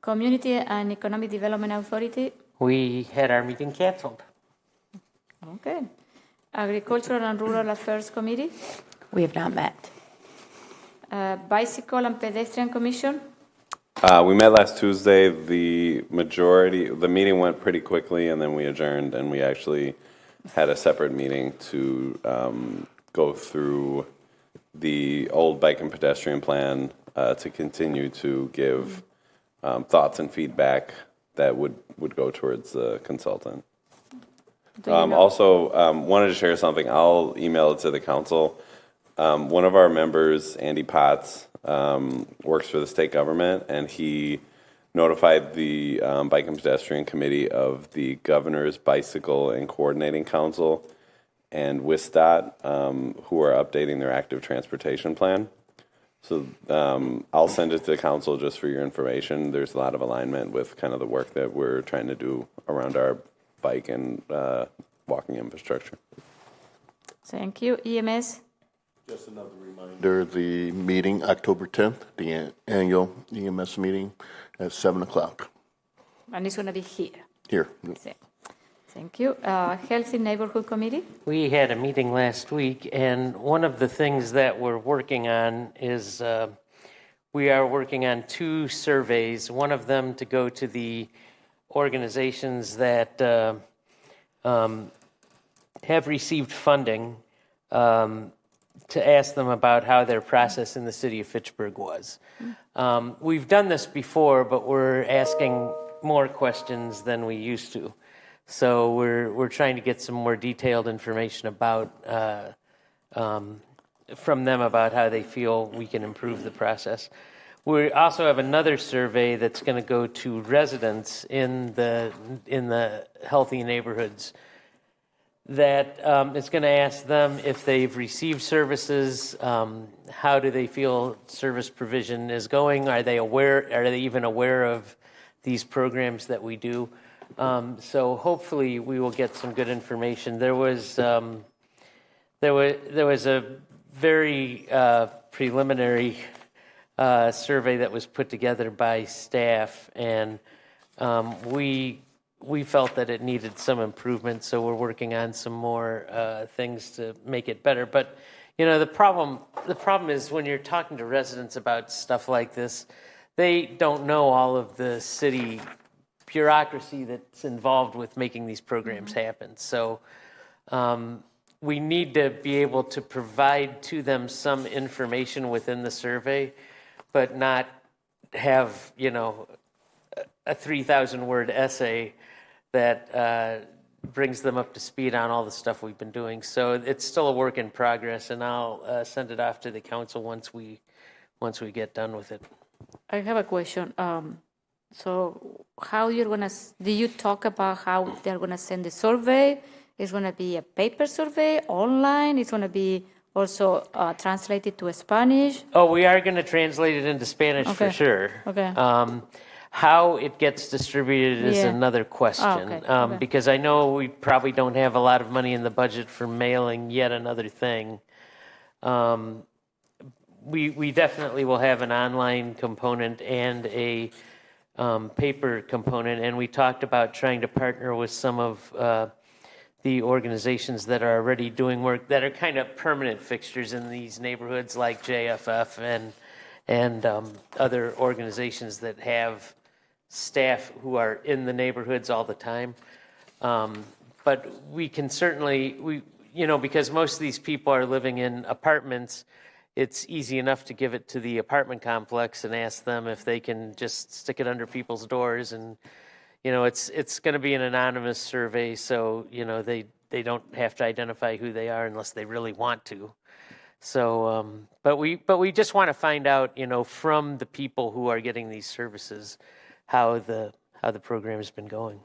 Community and Economic Development Authority. We had our meeting canceled. Okay. Agricultural and Rural Affairs Committee. We have not met. Bicycle and Pedestrian Commission. We met last Tuesday. The meeting went pretty quickly, and then we adjourned, and we actually had a separate meeting to go through the old bike and pedestrian plan to continue to give thoughts and feedback that would go towards the consultant. Also, wanted to share something. I'll email it to the council. One of our members, Andy Potts, works for the state government, and he notified the Bike and Pedestrian Committee of the Governor's Bicycle and Coordinating Council and WISDOT, who are updating their active transportation plan. So I'll send it to the council just for your information. There's a lot of alignment with kind of the work that we're trying to do around our bike and walking infrastructure. Thank you. EMS. Just another reminder, the meeting, October 10th, the annual EMS meeting at 7 o'clock. And it's going to be here. Here. Thank you. Healthy Neighborhood Committee. We had a meeting last week, and one of the things that we're working on is we are working on 2 surveys, one of them to go to the organizations that have received funding to ask them about how their process in the city of Fitchburg was. We've done this before, but we're asking more questions than we used to. So we're trying to get some more detailed information about from them about how they feel we can improve the process. We also have another survey that's going to go to residents in the healthy neighborhoods that is going to ask them if they've received services, how do they feel service provision is going, are they even aware of these programs that we do? So hopefully we will get some good information. There was a very preliminary survey that was put together by staff, and we felt that it needed some improvement, so we're working on some more things to make it better. But you know, the problem is when you're talking to residents about stuff like this, they don't know all of the city bureaucracy that's involved with making these programs happen. So we need to be able to provide to them some information within the survey, but not have, you know, a 3,000-word essay that brings them up to speed on all the stuff we've been doing. So it's still a work in progress, and I'll send it off to the council once we get done with it. I have a question. So how you're gonna, do you talk about how they're gonna send the survey? It's gonna be a paper survey, online? It's gonna be also translated to Spanish? Oh, we are gonna translate it into Spanish for sure. Okay. How it gets distributed is another question, because I know we probably don't have a lot of money in the budget for mailing yet another thing. We definitely will have an online component and a paper component, and we talked about trying to partner with some of the organizations that are already doing work that are kind of permanent fixtures in these neighborhoods, like JFF and other organizations that have staff who are in the neighborhoods all the time. But we can certainly, because most of these people are living in apartments, it's easy enough to give it to the apartment complex and ask them if they can just stick it under people's doors. And, it's going to be an anonymous survey, so, they don't have to identify who they are unless they really want to. So, but we just want to find out, from the people who are getting these services, how the program has been going.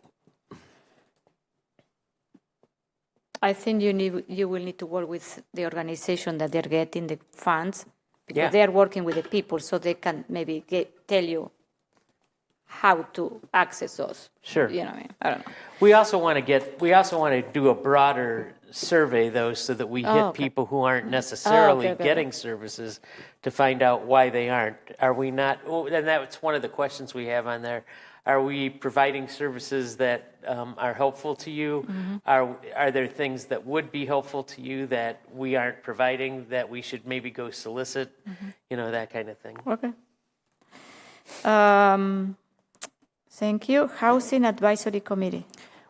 I think you will need to work with the organization that they're getting the funds, because they are working with the people, so they can maybe tell you how to access those. Sure. You know what I mean? I don't know. We also want to do a broader survey, though, so that we hit people who aren't necessarily getting services to find out why they aren't. Are we not? And that's one of the questions we have on there. Are we providing services that are helpful to you? Mm-hmm. Are there things that would be helpful to you that we aren't providing that we should maybe go solicit? Mm-hmm. That kind of thing. Okay. Thank you. Housing Advisory Committee.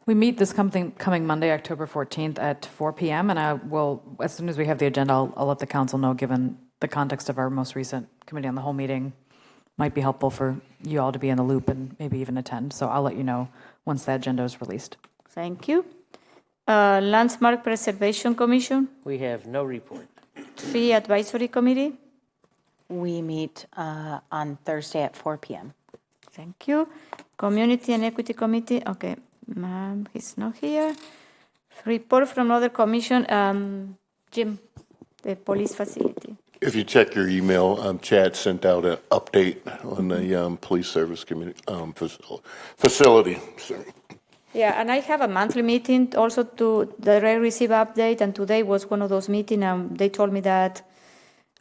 We meet this coming Monday, October 14th at 4 p.m. And I will, as soon as we have the agenda, I'll let the council know, given the context of our most recent committee on the whole meeting. Might be helpful for you all to be in the loop and maybe even attend. So I'll let you know once the agenda is released. Thank you. Landmark Preservation Commission. We have no report. Tree Advisory Committee. We meet on Thursday at 4 p.m. Thank you. Community and Equity Committee. Okay, ma'am, he's not here. Report from other commission. Jim, the police facility. If you check your email, Chad sent out an update on the police service community facility. Sorry. Yeah, and I have a monthly meeting also that I receive update, and today was one of those meetings. They told me that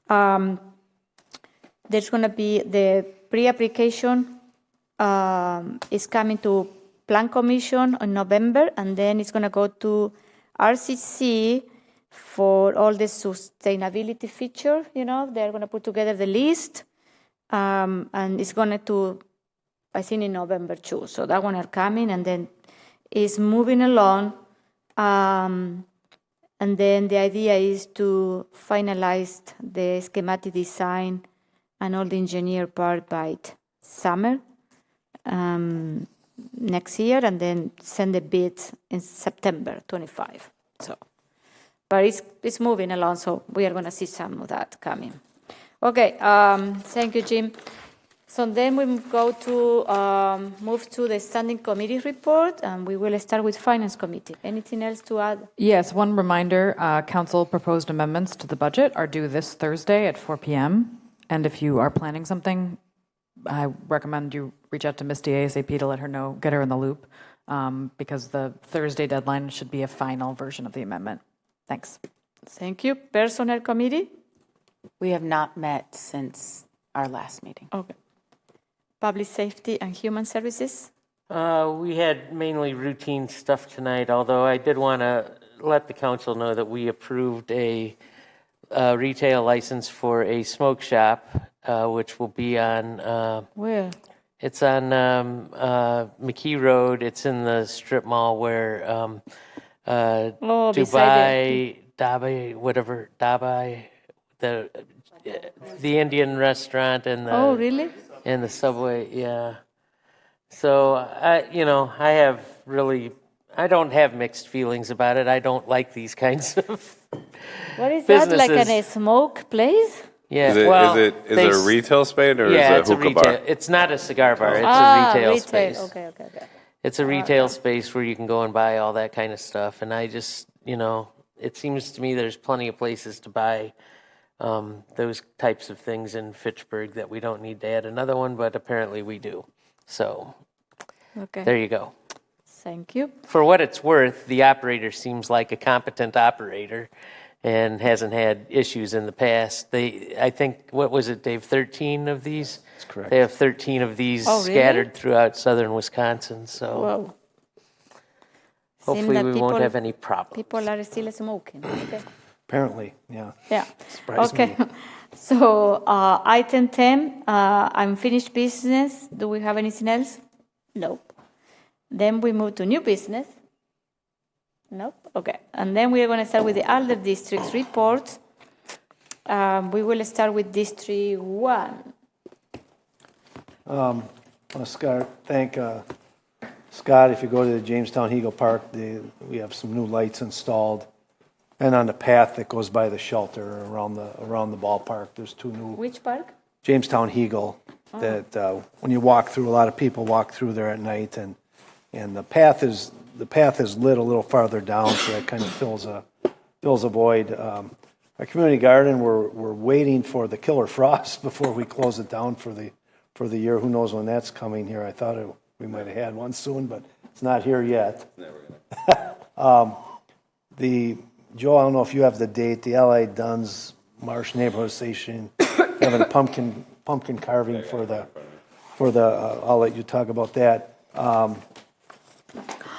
there's going to be the pre-application is coming to Plan Commission in November, and then it's going to go to RCC for all the sustainability feature. They're going to put together the list, and it's going to I think in November too. So that one are coming, and then it's moving along. And then the idea is to finalize the schematic design and all the engineer part by summer next year, and then send the bids in September 25. So, but it's moving along, so we are going to see some of that coming. Okay, thank you, Jim. So then we go to move to the standing committee report, and we will start with Finance Committee. Anything else to add? Yes, one reminder, council proposed amendments to the budget are due this Thursday at 4 p.m. And if you are planning something, I recommend you reach out to Misty ASAP to let her know, get her in the loop, because the Thursday deadline should be a final version of the amendment. Thanks. Thank you. Personnel Committee? We have not met since our last meeting. Okay. Public Safety and Human Services? We had mainly routine stuff tonight, although I did want to let the council know that we approved a retail license for a smoke shop, which will be on... Where? It's on McKee Road. It's in the strip mall where Dubai, the Indian restaurant and the... Oh, really? And the subway, yeah. So, I don't have mixed feelings about it. I don't like these kinds of What is businesses. that, like a smoke place? Yeah, Is it a retail space or is it a hookah bar? It's not a cigar bar. It's a retail space. Okay. It's a retail space where you can go and buy all that kind of stuff. And I just, it seems to me there's plenty of places to buy those types of things in Fitchburg that we don't need to add another one, but apparently we do. So there you go. Thank you. For what it's worth, the operator seems like a competent operator and hasn't had issues in the past. I think, what was it, Dave, 13 of these? That's correct. They have 13 of these really? scattered throughout southern Wisconsin. So Whoa. hopefully we won't have any problems. People are still smoking. Okay. Apparently, yeah. Yeah. Surprised Okay. me. So item 10, unfinished business. Do we have anything else? Nope. Then we move to new business. Nope. Okay. And then we are going to start with the other districts report. We will start with District 1. I want to thank Scott. If you go to the Jamestown Eagle Park, we have some new lights installed. And on the path that goes by the shelter around the ballpark, there's two new. Which park? Jamestown Eagle. Oh. That when you walk through, a lot of people walk through there at night, and the path is lit a little farther down, so that kind of fills a void. Our community garden, we're waiting for the killer frost before we close it down for the year. Who knows when that's coming here? I thought we might have had one soon, but it's not here yet. It's never gonna. Joe, I don't know if you have the date. The Allied Duns Marsh Neighborhood Association having a pumpkin carving for the. I'll let you talk about that.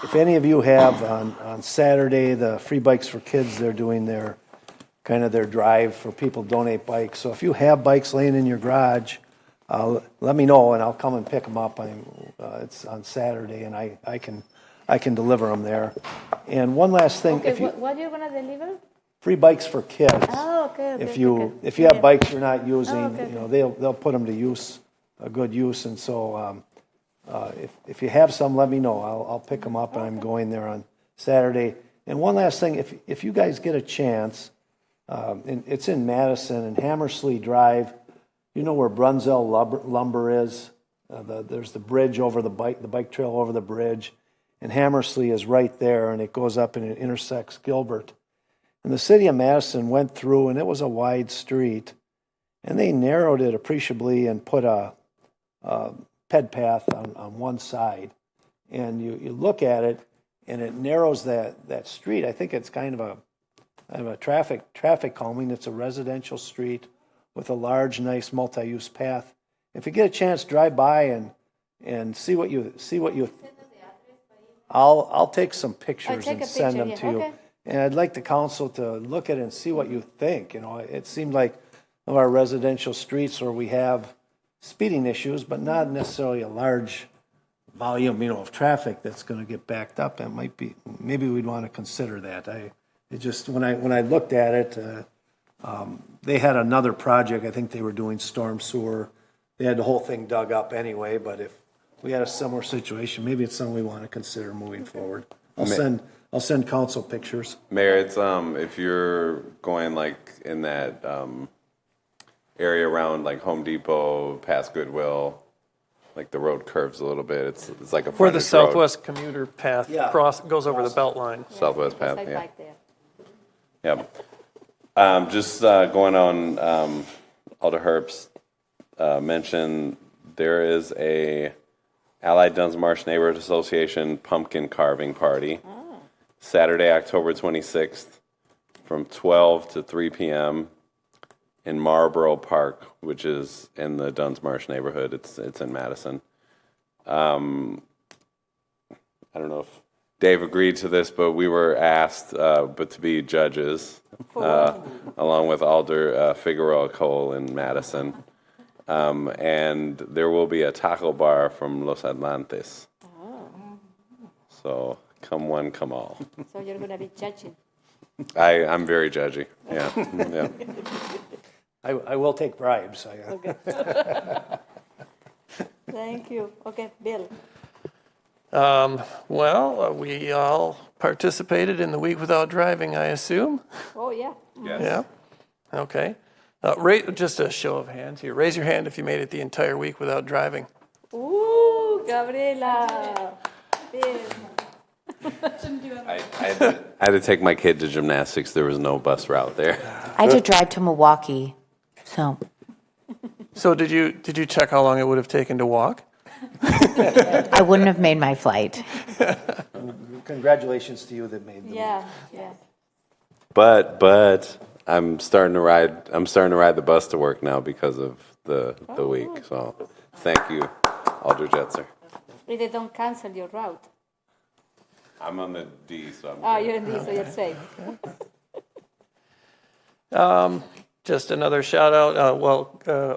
If any of you have on Saturday the Free Bikes for Kids, they're doing their drive for people to donate bikes. So if you have bikes laying in your garage, let me know and I'll come and pick them up. It's on Saturday and I can deliver them there. And one last thing. Okay, what are you going to deliver? Free Bikes for Kids. Oh, okay. If you have bikes you're not using, they'll put them to use, a good use. And so if you have some, let me know. I'll pick them up, and I'm going there on Saturday. And one last thing, if you guys get a chance, and it's in Madison and Hammersley Drive. You know where Brunzell Lumber is? There's the bridge over the bike trail over the bridge. And Hammersley is right there, and it goes up and it intersects Gilbert. And the city of Madison went through, and it was a wide street, and they narrowed it appreciably and put a ped path on one side. And you look at it, and it narrows that street. I think it's kind of a traffic calming. It's a residential street with a large, nice multi-use path. If you get a chance, drive by and see what you. I'll take some pictures and send them to you. Okay. And I'd like the council to look at it and see what you think. It seemed like some of our residential streets where we have speeding issues, but not necessarily a large volume, of traffic that's going to get backed up. That might be, maybe we'd want to consider that. When I looked at it, they had another project. I think they were doing storm sewer. They had the whole thing dug up anyway, but if we had a similar situation, maybe it's something we want to consider moving forward. I'll send council pictures. Mayor, it's if you're going like in that area around like Home Depot, past Goodwill, like the road curves a little bit. It's like a Where the frontage Southwest commuter path Yeah. goes over the belt line. road. Southwest path, Right yeah. back there. Yep. Just going on, Alder Herbst mentioned there is a Allied Duns Marsh Neighborhood Association pumpkin carving party Saturday, October 26th from 12 to 3 p.m. in Marlboro Park, which is in the Duns Marsh neighborhood. It's in Madison. I don't know if Dave agreed to this, but we were asked but to be judges, along with Alder Figueroa Cole in Madison. And there will be a taco bar from Los Atlantes. So come one, come all. So you're going to be judging. I'm very judgy. Yeah. Yeah. I will take bribes. Okay. Thank you. Okay, Bill. We all participated in the week without driving, I assume. Oh, yeah. Yes. Yeah. Okay. Just a show of hands here. Raise your hand if you made it the entire week without driving. Ooh, Gabriela. Bill. I had to take my kid to gymnastics. There was no bus route there. I had to drive to Milwaukee, so So did you check how long it would have taken to walk? I wouldn't have made my flight. Congratulations to you that made the Yeah, yeah. But I'm starting to ride the bus to work now because of the week. So thank you, Alder Jetzer. If they don't cancel your route. I'm on the D, so I'm Oh, you're in this, so you're safe. Just another shout out.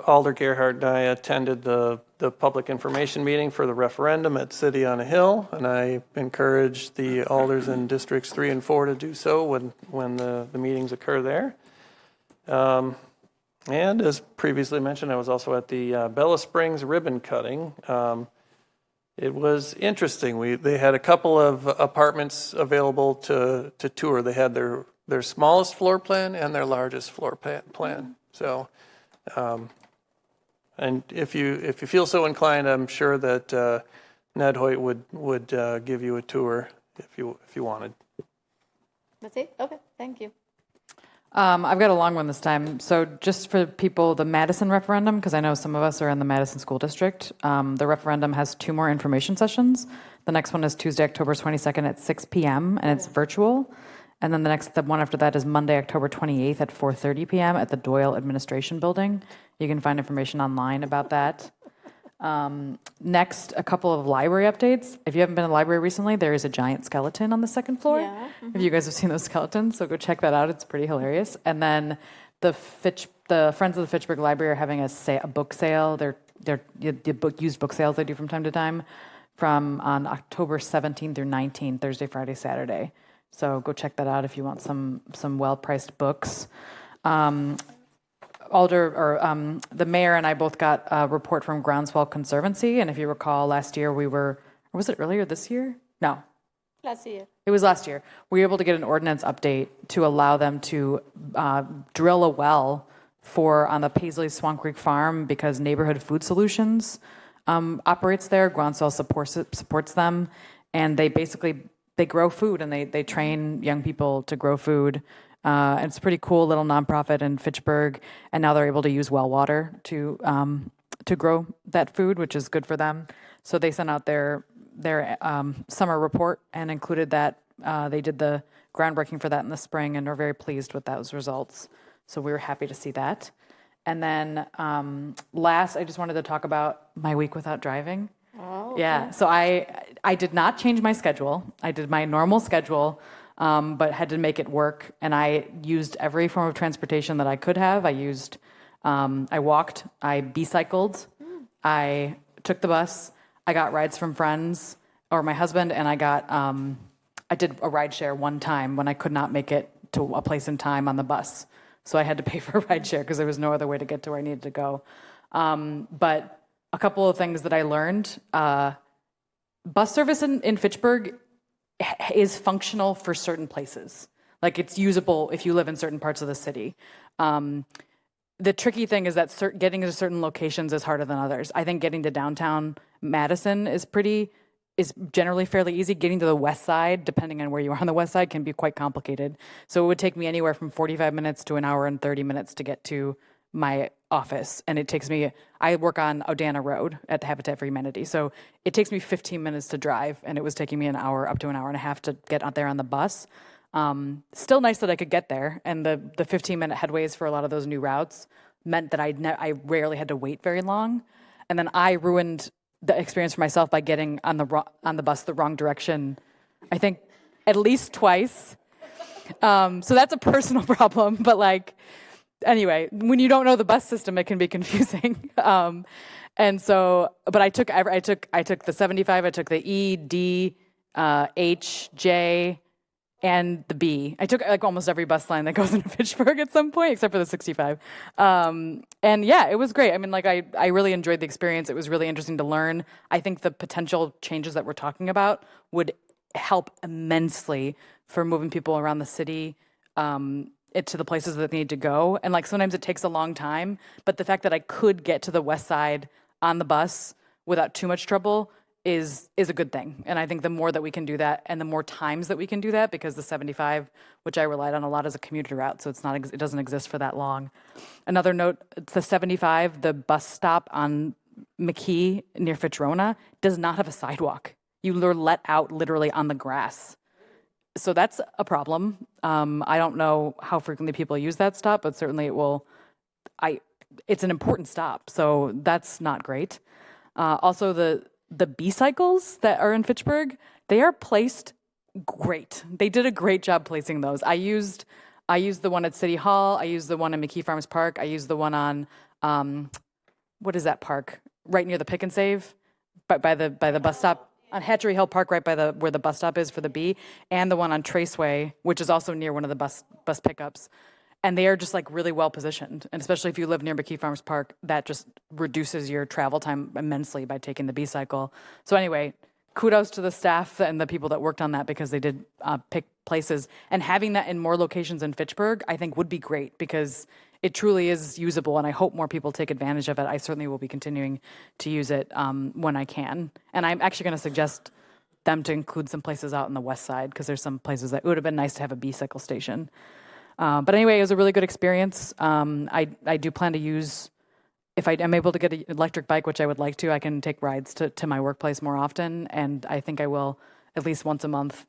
Alder Gerhard and I attended the public information meeting for the referendum at City on a Hill, and I encourage the alders in districts 3 and 4 to do so when the meetings occur there. And as previously mentioned, I was also at the Bella Springs ribbon cutting. It was interesting. They had a couple of apartments available to tour. They had their smallest floor plan and their largest floor plan. So, and if you feel so inclined, I'm sure that Ned Hoyt would give you a tour if you wanted. That's it? Okay, thank you. I've got a long one this time. So just for people, the Madison referendum, because I know some of us are in the Madison School District, the referendum has 2 more information sessions. The next one is Tuesday, October 22nd at 6 p.m., and it's virtual. And then the one after that is Monday, October 28th at 4:30 p.m. at the Doyle Administration Building. You can find information online about that. Next, a couple of library updates. If you haven't been to the library recently, there is a giant skeleton on the second floor. Yeah. Mm-hmm. If you guys have seen those skeletons, so go check that out. It's pretty hilarious. And then the Friends of the Fitchburg Library are having a book sale. They're used book sales they do from time to time on October 17th through 19th, Thursday, Friday, Saturday. So go check that out if you want some well-priced books. The mayor and I both got a report from Groundswell Conservancy, and if you recall, last year or was it earlier this year? No. Last year. It was last year. We were able to get an ordinance update to allow them to drill a well on the Paisley Swan Creek Farm because Neighborhood Food Solutions operates there. Groundswell supports them, and they grow food, and they train young people to grow food. And it's a pretty cool little nonprofit in Fitchburg, and now they're able to use well water to grow that food, which is good for them. So they sent out their summer report and included that. They did the groundbreaking for that in the spring, and are very pleased with those results. So we were happy to see that. And then last, I just wanted to talk about my week without driving. Oh, okay. Yeah, so I did not change my schedule. I did my normal schedule, but had to make it work. And I used every form of transportation that I could have. I walked, I bicycled, I took the bus. I got rides from friends or my husband, and I did a ride share one time when I could not make it to a place in time on the bus. So I had to pay for a ride share because there was no other way to get to where I needed to go. But a couple of things that I learned, bus service in Fitchburg is functional for certain places. Like it's usable if you live in certain parts of the city. The tricky thing is that getting to certain locations is harder than others. I think getting to downtown Madison is generally fairly easy. Getting to the west side, depending on where you are on the west side, can be quite complicated. So it would take me anywhere from 45 minutes to an hour and 30 minutes to get to my office. And it takes me, I work on Odana Road at the Habitat for Humanity. So it takes me 15 minutes to drive, and it was taking me an hour, up to an hour and a half to get out there on the bus. Still nice that I could get there. And the 15-minute headways for a lot of those new routes meant that I rarely had to wait very long. And then I ruined the experience for myself by getting on the bus the wrong direction, I think at least twice. So that's a personal problem, but like, anyway, when you don't know the bus system, it can be confusing. And so, but I took the 75, I took the E, D, H, J, and the B. I took like almost every bus line that goes into Fitchburg at some point, except for the 65. And yeah, it was great. I mean, like I really enjoyed the experience. It was really interesting to learn. I think the potential changes that we're talking about would help immensely for moving people around the city to the places that they need to go. And like sometimes it takes a long time, but the fact that I could get to the west side on the bus without too much trouble is a good thing. And I think the more that we can do that and the more times that we can do that, because the 75, which I relied on a lot as a commuter route, so it doesn't exist for that long. Another note, it's the 75, the bus stop on McKee near Fitzrona does not have a sidewalk. You are let out literally on the grass. So that's a problem. I don't know how frequently people use that stop, but certainly it's an important stop. So that's not great. Also, the B-cycles that are in Fitchburg, they are placed great. They did a great job placing those. I used the one at City Hall. I used the one in McKee Farms Park. I used the one on, what is that park? Right near the Pick and Save, by the bus stop. On Hatchery Hill Park, right by where the bus stop is for the B, and the one on Traceway, which is also near one of the bus pickups. And they are just like really well positioned. And especially if you live near McKee Farms Park, that just reduces your travel time immensely by taking the B cycle. So anyway, kudos to the staff and the people that worked on that, because they did pick places. And having that in more locations in Fitchburg, I think would be great, because it truly is usable, and I hope more people take advantage of it. I certainly will be continuing to use it when I can. And I'm actually going to suggest them to include some places out on the west side, because there's some places that it would have been nice to have a B-cycle station. But anyway, it was a really good experience. I do plan to use, if I am able to get an electric bike, which I would like to, I can take rides to my workplace more often. And I think I will at least once a month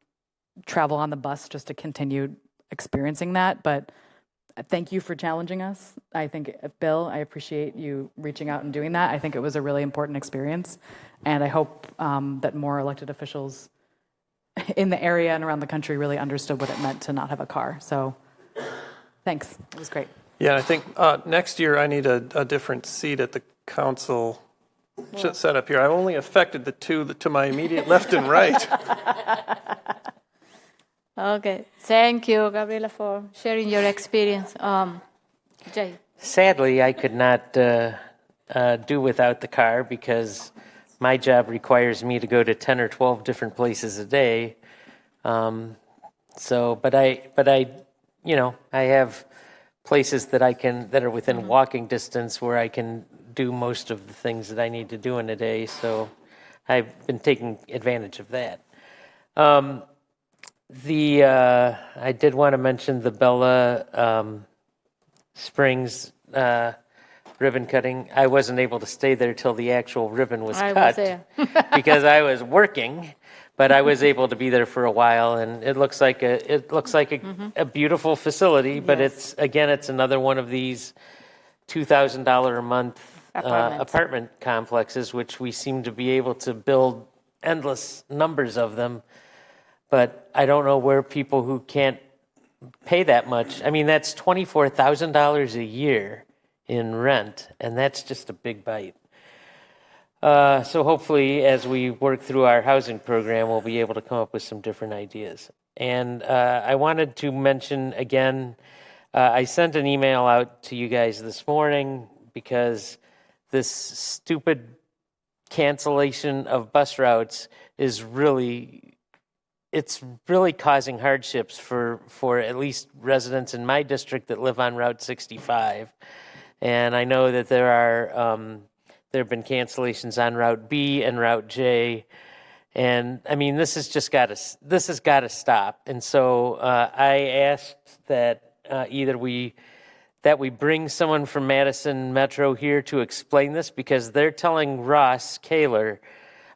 travel on the bus just to continue experiencing that. But thank you for challenging us. I think, Bill, I appreciate you reaching out and doing that. I think it was a really important experience. And I hope that more elected officials in the area and around the country really understood what it meant to not have a car. So thanks. It was great. Yeah, I think next year I need a different seat at the council set up here. I've only affected the two to my immediate left and right. Okay. Thank you, Gabriela, for sharing your experience. Jay. Sadly, I could not do without the car, because my job requires me to go to 10 or 12 different places a day. But I, I have places that are within walking distance where I can do most of the things that I need to do in a day. So I've been taking advantage of that. I did want to mention the Bella Springs ribbon cutting. I wasn't able to stay there till the actual ribbon was cut because I was working, but I was able to be there for a while, and it looks like a beautiful facility. But it's another one of these $2,000 a month apartment complexes, which we seem to be able to build endless numbers of them. But I don't know where people who can't pay that much. I mean, that's $24,000 a year in rent, and that's just a big bite. So hopefully, as we work through our housing program, we'll be able to come up with some different ideas. And I wanted to mention again, I sent an email out to you guys this morning because this stupid cancellation of bus routes is really causing hardships for at least residents in my district that live on Route 65. And I know that there have been cancellations on Route B and Route J. And I mean, this has got to stop. And so I asked that either we bring someone from Madison Metro here to explain this, because they're telling Ross Kaler,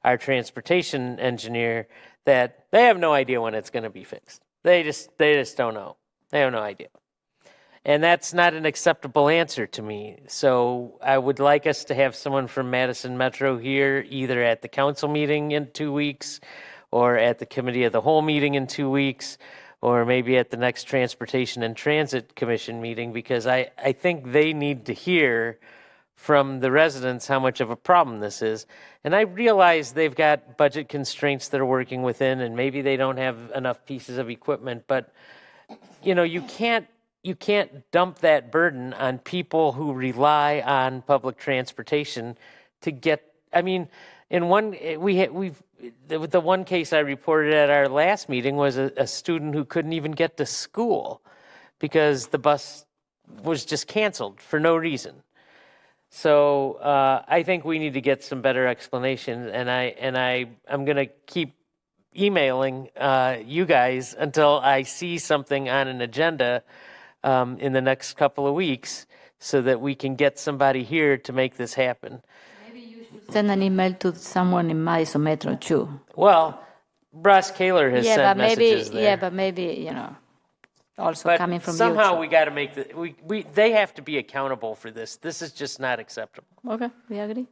our transportation engineer, that they have no idea when it's going to be fixed. They just don't know. They have no idea. And that's not an acceptable answer to me. So I would like us to have someone from Madison Metro here, either at the council meeting in 2 weeks, or at the committee of the whole meeting in 2 weeks, or maybe at the next Transportation and Transit Commission meeting, because I think they need to hear from the residents how much of a problem this is. And I realize they've got budget constraints they're working within, and maybe they don't have enough pieces of equipment, but you can't dump that burden on people who rely on public transportation to get. I mean, in the one case I reported at our last meeting was a student who couldn't even get to school because the bus was just canceled for no reason. So I think we need to get some better explanations, and I'm going to keep emailing you guys until I see something on an agenda in the next couple of weeks, so that we can get somebody here to make this happen. Send an email to someone in Madison Metro too. Well, Ross Kaler has sent messages there. Yeah, but maybe, also coming from somehow you. we got to make they have to be accountable for this. This is just not acceptable. Okay, we agree.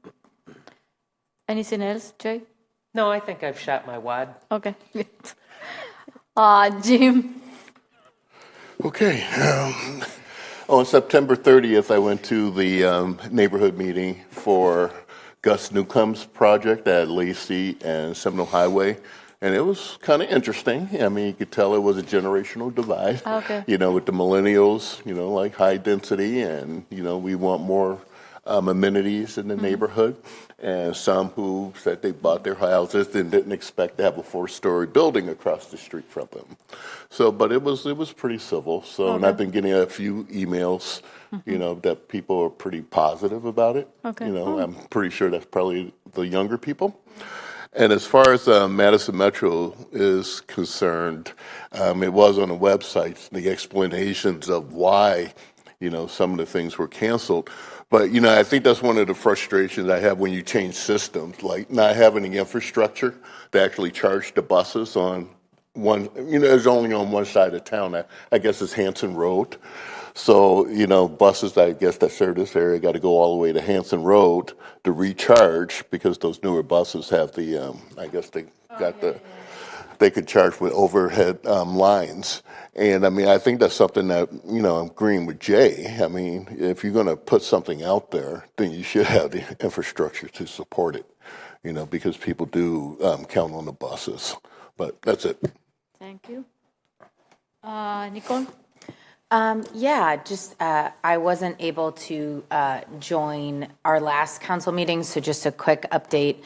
Anything else, Jay? No, I think I've shot my wad. Okay. Jim? Okay. On September 30th, I went to the neighborhood meeting for Gus Newcomb's project at Lacey and Seminole Highway. And it was kind of interesting. I mean, you could tell it was a generational divide. Okay. With the millennials, like high density, and, we want more amenities in the neighborhood. And some who said they bought their houses and didn't expect to have a 4-story building across the street from them. So, but it was pretty civil. So, and I've been getting a few emails, that people are pretty positive about it. Okay. I'm pretty sure that's probably the younger people. And as far as Madison Metro is concerned, it was on the website, the explanations of why, some of the things were canceled. But, I think that's one of the frustrations I have when you change systems, like not having the infrastructure to actually charge the buses on one, it's only on one side of town. I guess it's Hanson Road. So, buses, I guess, that serve this area got to go all the way to Hanson Road to recharge, because those newer buses have the, I guess they got they could charge with overhead lines. And I mean, I think that's something that, I'm agreeing with Jay. I mean, if you're going to put something out there, then you should have the infrastructure to support it, because people do count on the buses. But that's it. Thank you. Nicole? I wasn't able to join our last council meeting, so just a quick update.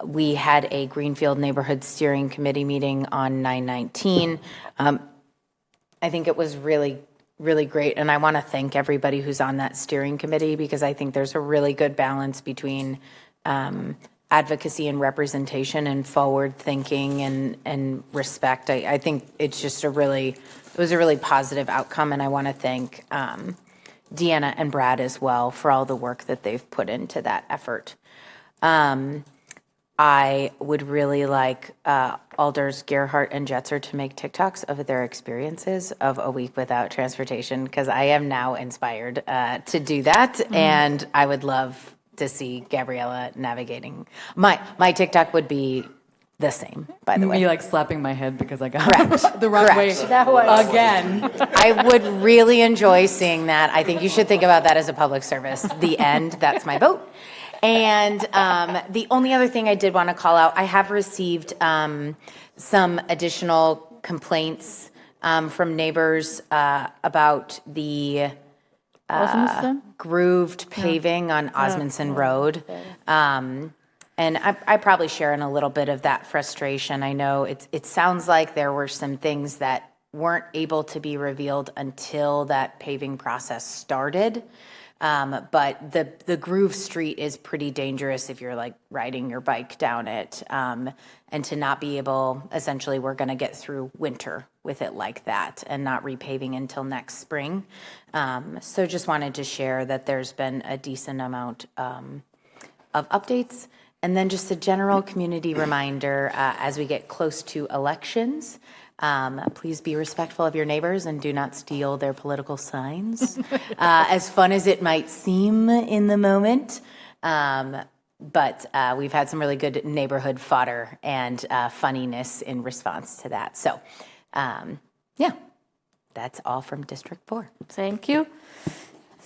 We had a Greenfield Neighborhood Steering Committee meeting on 9/19. I think it was really, really great, and I want to thank everybody who's on that steering committee, because I think there's a really good balance between advocacy and representation and forward thinking and respect. I think it's just it was a really positive outcome, and I want to thank Deanna and Brad as well for all the work that they've put into that effort. I would really like Alders Gerhardt and Jetzer to make TikToks of their experiences of a week without transportation, because I am now inspired to do that, and I would love to see Gabriella navigating. My TikTok would be the same, by the way. Me slapping my head because I got the wrong way again. I would really enjoy seeing that. I think you should think about that as a public service. The end, that's my vote. And the only other thing I did want to call out, I have received some additional complaints from neighbors about the grooved paving on Osmondson Road. And I probably share in a little bit of that frustration. I know it sounds like there were some things that weren't able to be revealed until that paving process started. But the groove street is pretty dangerous if you're like riding your bike down it. And to not be able, essentially, we're going to get through winter with it like that and not repaving until next spring. So just wanted to share that there's been a decent amount of updates. And then just a general community reminder as we get close to elections. Please be respectful of your neighbors and do not steal their political signs. As fun as it might seem in the moment, but we've had some really good neighborhood fodder and funniness in response to that. So, yeah, that's all from District 4. Thank you.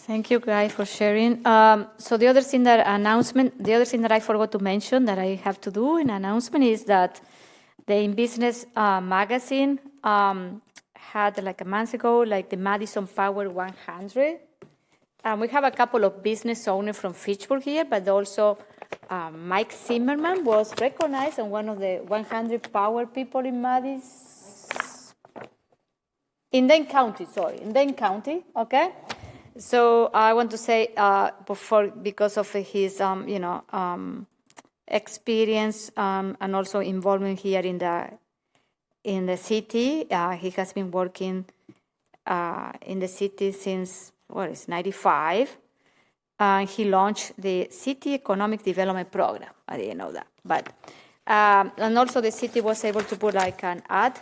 Thank you, guys, for sharing. So the other thing that I forgot to mention that I have to do in announcement is that the In Business magazine had like a month ago, like the Madison Power 100. We have a couple of business owners from Fitchburg here, but also Mike Zimmerman was recognized as one of the 100 power people in Madison. In Dane County, okay? So I want to say, because of his, experience and also involvement here in the city, he has been working in the city since 95. He launched the City Economic Development Program. I didn't know that, but and also the city was able to put like an ad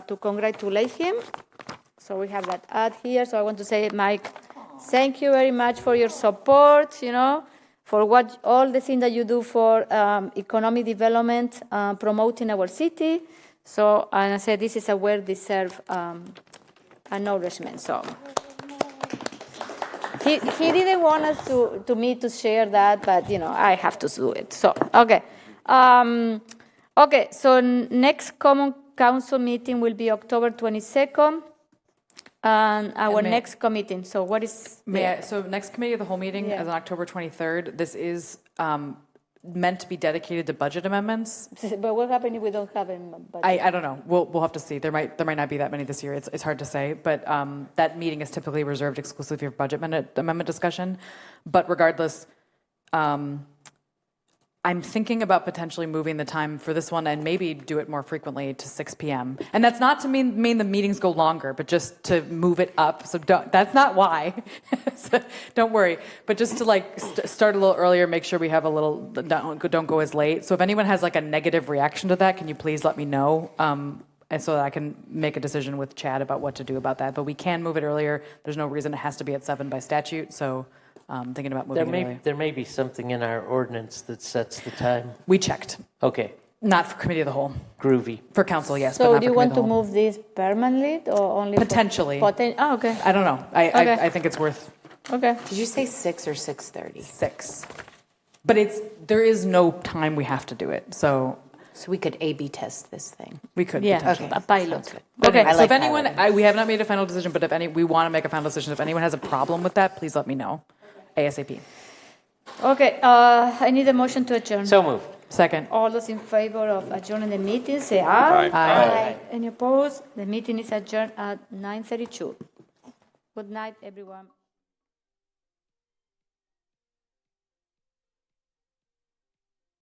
to congratulate him. So we have that ad here. So I want to say, Mike, thank you very much for your support, for all the things that you do for economic development, promoting our city. So, and I said, this is a well-deserved acknowledgement. So he didn't want us to share that, but, I have to do it. So, okay. So next Common Council meeting will be October 22nd. And our next committee. So what is? So next committee of the whole meeting is on October 23rd. This is meant to be dedicated to budget amendments. But what happens if we don't have a budget? I don't know. We'll have to see. There might not be that many this year. It's hard to say. But that meeting is typically reserved exclusively for budget amendment discussion. But regardless, I'm thinking about potentially moving the time for this one and maybe do it more frequently to 6 p.m. And that's not to mean the meetings go longer, but just to move it up. So that's not why. So don't worry. But just to start a little earlier, make sure we have a little, don't go as late. So if anyone has like a negative reaction to that, can you please let me know? And so that I can make a decision with Chad about what to do about that. But we can move it earlier. There's no reason it has to be at 7 by statute. So thinking about moving it earlier. There may be something in our ordinance that sets the time. We checked. Okay. Not for committee of the whole. Groovy. For council, yes. So but not do you for want to committee of move this permanently or only? Potentially. Okay. I don't know. I think it's worth. Okay. Did you say 6 or 6:30? 6. But there is no time we have to do it. So we could A/B test this thing. We could. Yeah. Potentially. A pilot. Okay. I So like if anyone, piloting. we have not made a final decision, but we want to make a final decision. If anyone has a problem with that, please let me know. ASAP. Okay. I need a motion to adjourn. So moved. Second. All those in favor of adjourning the meeting, say aye. Aye. Any opposed? The meeting is adjourned at 9:32. Good night, everyone.